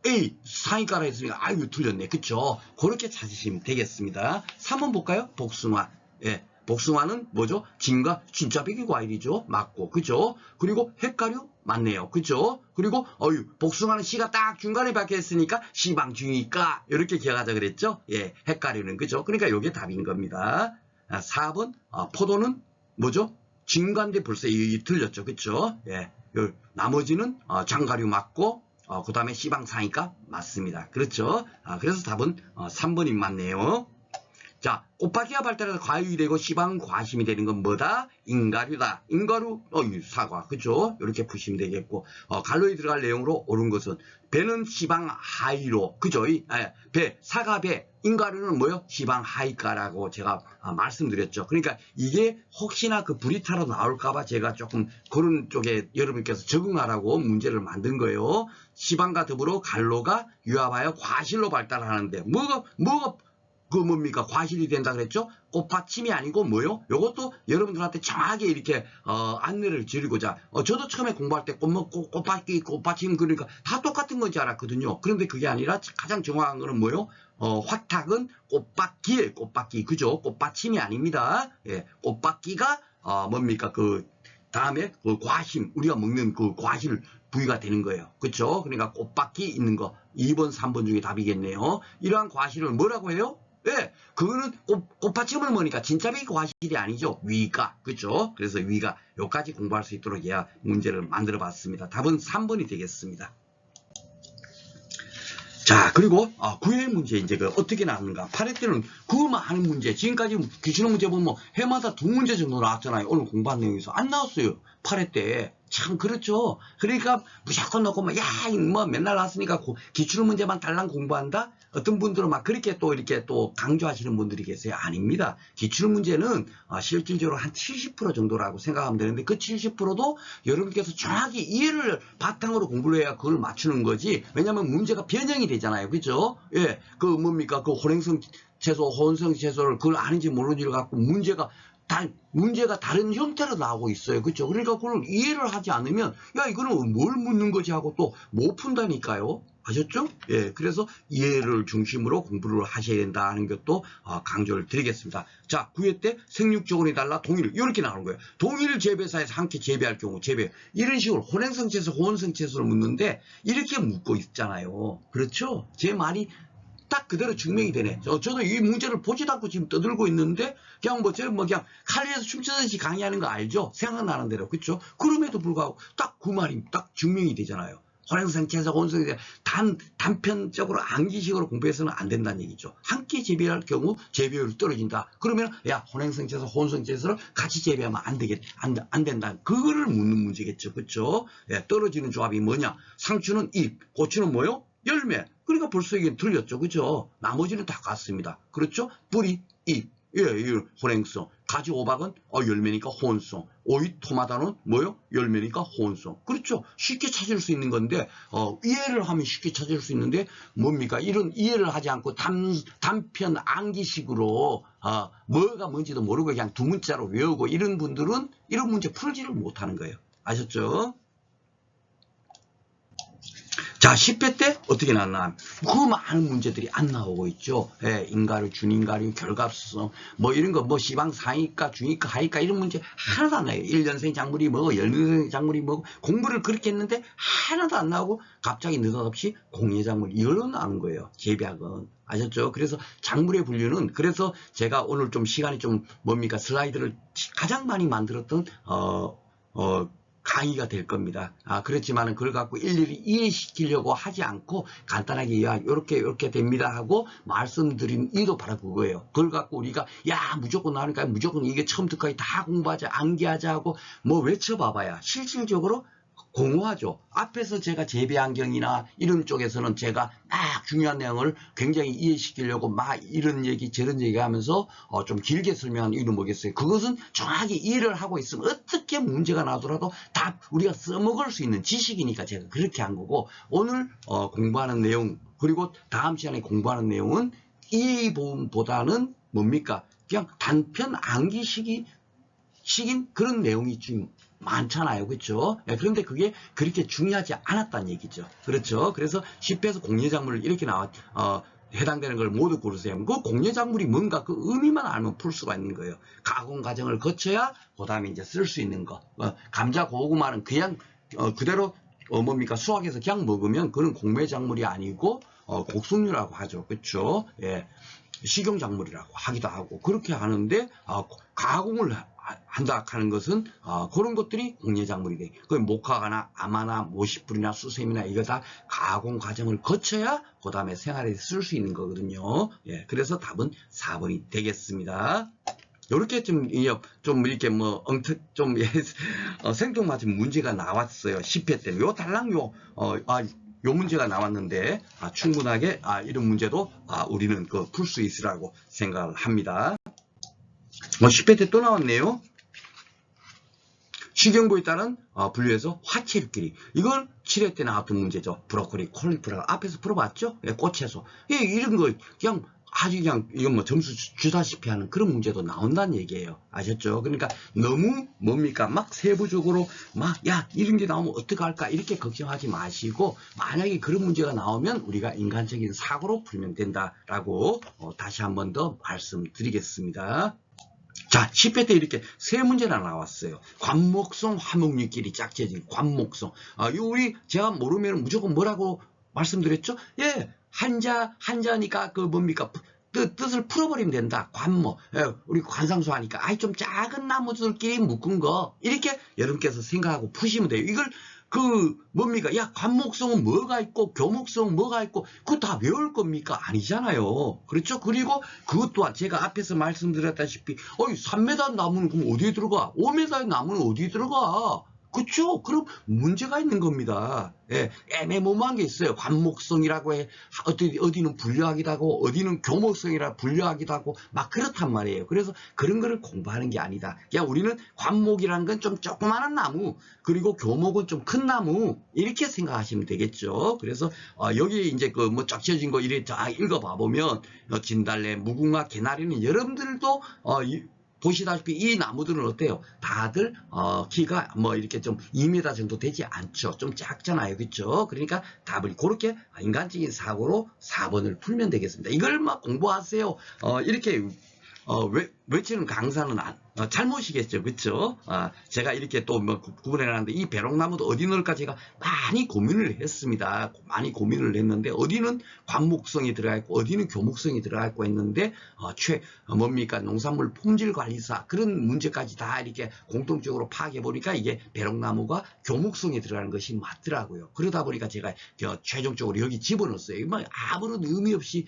A 상위가라 했으니까 아이고 틀렸네. 그쵸? 그렇게 찾으시면 되겠습니다. 3번 볼까요? 복숭아. 예. 복숭아는 뭐죠? 진과 진짜배기 과일이죠. 맞고. 그죠? 그리고 헷가류 맞네요. 그죠? 그리고 복숭아는 씨가 딱 중간에 박혀 있으니까 시방중이니까 이렇게 기억하자 그랬죠? 예. 헷가류는 그죠? 그러니까 이게 답인 겁니다. 4번 포도는 뭐죠? 진과인데 벌써 틀렸죠. 그쵸? 예. 나머지는 장가류 맞고 그 다음에 시방상이니까 맞습니다. 그렇죠? 그래서 답은 3번이 맞네요. 자, 꽃바퀴가 발달해서 과육이 되고 시방 과심이 되는 건 뭐다? 인가류다. 인가류, 사과. 그죠? 이렇게 푸시면 되겠고, 갈로에 들어갈 내용으로 옳은 것은 배는 시방 하이로. 그죠? 배, 사과 배. 인가류는 뭐요? 시방 하이가라고 제가 말씀드렸죠. 그러니까 이게 혹시나 그 브리타로 나올까봐 제가 조금 그런 쪽에 여러분께서 적응하라고 문제를 만든 거예요. 시방과 더불어 갈로가 유합하여 과실로 발달하는데, 뭐가 그 뭡니까? 과실이 된다 그랬죠? 꽃받침이 아니고 뭐요? 요것도 여러분들한테 정확하게 이렇게 안내를 드리고자 저도 처음에 공부할 때 꽃받침 그러니까 다 똑같은 건지 알았거든요. 그런데 그게 아니라 가장 정확한 거는 뭐요? 화탁은 꽃받기에 꽃받기 그죠? 꽃받침이 아닙니다. 예, 꽃받기가 뭡니까? 그 다음에 그 과심 우리가 먹는 그 과실 부위가 되는 거예요. 그렇죠? 그러니까 꽃받기 있는 거 2번, 3번 중에 답이겠네요. 이러한 과실을 뭐라고 해요? 예, 그거는 꽃받침을 먹으니까 진짜배기 과실이 아니죠. 위가. 그렇죠? 그래서 위가 여기까지 공부할 수 있도록 문제를 만들어 봤습니다. 답은 3번이 되겠습니다. 자, 그리고 구회 문제 이제 어떻게 나오는가? 8회 때는 그 많은 문제, 지금까지 기출형 문제 보면 해마다 2문제 정도 나왔잖아요. 오늘 공부한 내용에서 안 나왔어요. 8회 때. 참 그렇죠. 그러니까 무조건 넣고 뭐 맨날 나왔으니까 기출 문제만 달랑 공부한다. 어떤 분들은 막 그렇게 또 이렇게 또 강조하시는 분들이 계세요. 아닙니다. 기출 문제는 실질적으로 한 70% 정도라고 생각하면 되는데 그 70%도 여러분께서 정확히 이해를 바탕으로 공부를 해야 그걸 맞추는 거지. 왜냐하면 문제가 변형이 되잖아요. 그죠? 예, 그 뭡니까? 그 혼행성 채소, 혼성 채소를 그걸 아는지 모르는지를 갖고 문제가 다른 형태로 나오고 있어요. 그렇죠? 그러니까 그걸 이해를 하지 않으면 야 이거는 뭘 묻는 거지 하고 또 못 푼다니까요. 아셨죠? 예, 그래서 이해를 중심으로 공부를 하셔야 된다는 것도 강조를 드리겠습니다. 자, 9회 때 생육조건이 달라 동일 이렇게 나오는 거예요. 동일 재배사에서 함께 재배할 경우 재배 이런 식으로 혼행성 채소, 혼성 채소를 묻는데 이렇게 묻고 있잖아요. 그렇죠? 제 말이 딱 그대로 증명이 되네. 저도 이 문제를 보지도 않고 지금 떠들고 있는데 그냥 그냥 칼리에서 춤추듯이 강의하는 거 알죠? 생각나는 대로. 그렇죠? 그럼에도 불구하고 딱 그 말이 딱 증명이 되잖아요. 혼행성 채소, 혼성에 대해 단편적으로 암기식으로 공부해서는 안 된다는 얘기죠. 함께 재배할 경우 재배율이 떨어진다. 그러면 야 혼행성 채소, 혼성 채소를 같이 재배하면 안 된다. 그거를 묻는 문제겠죠. 그렇죠? 예, 떨어지는 조합이 뭐냐? 상추는 잎, 고추는 뭐요? 열매. 그러니까 벌써 이게 틀렸죠. 그죠? 나머지는 다 같습니다. 그렇죠? 뿌리, 잎. 예, 혼행성. 가지 호박은 열매니까 혼성. 오이, 토마토는 뭐요? 열매니까 혼성. 그렇죠? 쉽게 찾을 수 있는 건데 이해를 하면 쉽게 찾을 수 있는데 뭡니까? 이런 이해를 하지 않고 단편 암기식으로 뭐가 뭔지도 모르고 그냥 두 문자로 외우고 이런 분들은 이런 문제 풀지를 못하는 거예요. 아셨죠? 자, 10회 때 어떻게 나왔나? 그 많은 문제들이 안 나오고 있죠. 예, 인가류, 준인가류, 결갑성, 뭐 이런 거, 뭐 시방 상위가, 중위가, 하위가 이런 문제 하나도 안 나요. 1년생 작물이 뭐고, 10년생 작물이 뭐고, 공부를 그렇게 했는데 하나도 안 나오고 갑자기 느닷없이 공예작물 이걸로 나오는 거예요. 재배학은. 아셨죠? 그래서 작물의 분류는 그래서 제가 오늘 좀 시간이 좀 뭡니까? 슬라이드를 가장 많이 만들었던 강의가 될 겁니다. 그렇지만은 그걸 갖고 일일이 이해시키려고 하지 않고 간단하게 이렇게 됩니다 하고 말씀드린 이유도 바로 그거예요. 그걸 갖고 우리가 무조건 나오니까 무조건 이게 처음부터까지 다 공부하자, 암기하자 하고 뭐 외쳐봐봐야 실질적으로 공허하죠. 앞에서 제가 재배환경이나 이런 쪽에서는 제가 막 중요한 내용을 굉장히 이해시키려고 막 이런 얘기 저런 얘기 하면서 좀 길게 설명한 이유는 뭐겠어요. 그것은 정확히 이해를 하고 있으면 어떻게 문제가 나더라도 다 우리가 써먹을 수 있는 지식이니까 제가 그렇게 한 거고 오늘 공부하는 내용 그리고 다음 시간에 공부하는 내용은 이 부분보다는 뭡니까? 그냥 단편 암기식인 그런 내용이 지금 많잖아요. 그렇죠? 예, 그런데 그게 그렇게 중요하지 않았다는 얘기죠. 그렇죠? 그래서 10회에서 공예작물 이렇게 해당되는 걸 모두 고르세요. 그 공예작물이 뭔가 그 의미만 알면 풀 수가 있는 거예요. 가공 과정을 거쳐야 그 다음에 이제 쓸 수 있는 거. 감자, 고구마는 그냥 그대로 뭡니까 수확해서 그냥 먹으면 그건 공매작물이 아니고 곡순류라고 하죠. 그렇죠? 예. 식용작물이라고 하기도 하고 그렇게 하는데 가공을 한다 하는 것은 그런 것들이 공예작물이 돼. 그 목화나 아마나 모시뿌리나 수세미나 이거 다 가공 과정을 거쳐야 그 다음에 생활에 쓸 수 있는 거거든요. 예, 그래서 답은 4번이 되겠습니다. 이렇게 좀 이렇게 좀 생뚱맞은 문제가 나왔어요. 10회 때는 요 달랑 요 문제가 나왔는데 충분하게 이런 문제도 우리는 풀 수 있으라고 생각을 합니다. 10회 때 또 나왔네요. 식용부에 따른 분류해서 화채류끼리. 이건 7회 때 나왔던 문제죠. 브로콜리, 콜리플라워 앞에서 풀어봤죠? 예, 꽃채소. 이런 거 그냥 아주 그냥 이건 점수 주다시피 하는 그런 문제도 나온다는 얘기예요. 아셨죠? 그러니까 너무 뭡니까? 막 세부적으로 야 이런 게 나오면 어떡할까 이렇게 걱정하지 마시고 만약에 그런 문제가 나오면 우리가 인간적인 사고로 풀면 된다라고 다시 한 번 더 말씀드리겠습니다. 자, 10회 때 이렇게 세 문제나 나왔어요. 관목성 화목류끼리 짝재진 관목성. 제가 모르면 무조건 뭐라고 말씀드렸죠? 예, 한자니까 뭡니까? 뜻을 풀어버리면 된다. 관목. 예, 우리 관상수 하니까 좀 작은 나무들끼리 묶은 거 이렇게 여러분께서 생각하고 푸시면 돼요. 이걸 뭡니까? 야, 관목성은 뭐가 있고, 교목성은 뭐가 있고, 그거 다 외울 겁니까? 아니잖아요. 그렇죠? 그리고 그것 또한 제가 앞에서 말씀드렸다시피, 3m 나무는 그럼 어디에 들어가? 5m의 나무는 어디에 들어가? 그렇죠? 그럼 문제가 있는 겁니다. 예, 애매모호한 게 있어요. 관목성이라고 해. 어디는 분류하기도 하고, 어디는 교목성이라 분류하기도 하고, 막 그렇단 말이에요. 그래서 그런 거를 공부하는 게 아니다. 그냥 우리는 관목이라는 건 좀 조그마한 나무, 그리고 교목은 좀 큰 나무, 이렇게 생각하시면 되겠죠. 그래서, 여기 이제 쫙 지어진 거 이렇게 쫙 읽어봐 보면, 진달래, 무궁화, 개나리는 여러분들도, 보시다시피 이 나무들은 어때요? 다들 키가 이렇게 좀 2m 정도 되지 않죠. 좀 작잖아요. 그렇죠? 그러니까 답을 그렇게 인간적인 사고로 4번을 풀면 되겠습니다. 이걸 공부하세요. 이렇게 외치는 강사는 잘못이겠죠. 그렇죠? 제가 이렇게 또 구분해놨는데 이 배롱나무도 어디 넣을까 제가 많이 고민을 했습니다. 많이 고민을 했는데 어디는 관목성이 들어가 있고 어디는 교목성이 들어가 있고 했는데 뭡니까 농산물 품질관리사 그런 문제까지 다 이렇게 공통적으로 파악해 보니까 이게 배롱나무가 교목성이 들어가는 것이 맞더라고요. 그러다 보니까 제가 최종적으로 여기 집어넣었어요. 아무런 의미 없이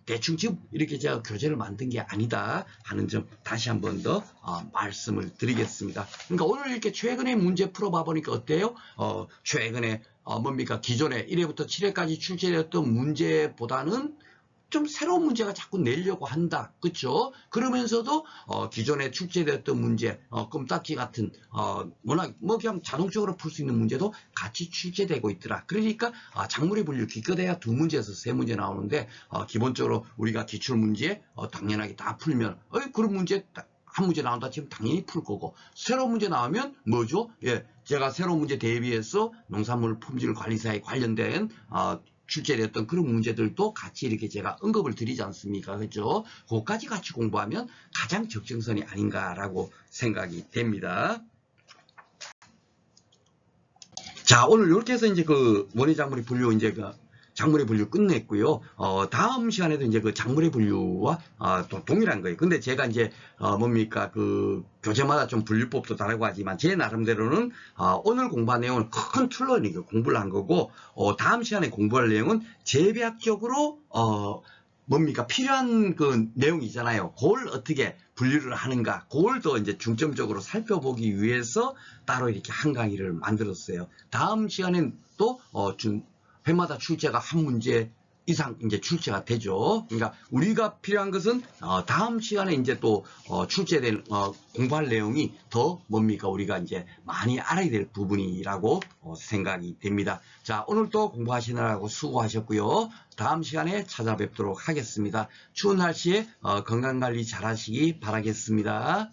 대충 지금 이렇게 제가 교재를 만든 게 아니다 하는 점 다시 한 번 더 말씀을 드리겠습니다. 그러니까 오늘 이렇게 최근에 문제 풀어봐 보니까 어때요? 최근에 뭡니까 기존에 1회부터 7회까지 출제되었던 문제보다는 좀 새로운 문제가 자꾸 내려고 한다. 그렇죠? 그러면서도 기존에 출제되었던 문제, 껌딱지 같은 워낙 그냥 자동적으로 풀 수 있는 문제도 같이 출제되고 있더라. 그러니까 작물의 분류 기껏해야 2문제에서 3문제 나오는데 기본적으로 우리가 기출 문제 당연하게 다 풀면 그런 문제 한 문제 나온다 치면 당연히 풀 거고 새로운 문제 나오면 뭐죠? 예, 제가 새로운 문제 대비해서 농산물 품질 관리사에 관련된 출제되었던 그런 문제들도 같이 이렇게 제가 언급을 드리지 않습니까? 그죠? 그것까지 같이 공부하면 가장 적정선이 아닌가라고 생각이 됩니다. 자, 오늘 이렇게 해서 이제 원예작물의 분류 작물의 분류 끝냈고요. 다음 시간에도 이제 작물의 분류와 또 동일한 거예요. 근데 제가 이제 뭡니까 교재마다 좀 분류법도 다르고 하지만 제 나름대로는 오늘 공부한 내용은 큰 틀로 공부를 한 거고 다음 시간에 공부할 내용은 재배학적으로 뭡니까 필요한 내용이 있잖아요. 그걸 어떻게 분류를 하는가, 그걸 더 이제 중점적으로 살펴보기 위해서 따로 이렇게 한 강의를 만들었어요. 다음 시간엔 또 회마다 출제가 한 문제 이상 이제 출제가 되죠. 그러니까 우리가 필요한 것은 다음 시간에 이제 또 출제된 공부할 내용이 더 뭡니까 우리가 이제 많이 알아야 될 부분이라고 생각이 됩니다. 자, 오늘도 공부하시느라고 수고하셨고요. 다음 시간에 찾아뵙도록 하겠습니다. 추운 날씨에 건강관리 잘 하시기 바라겠습니다.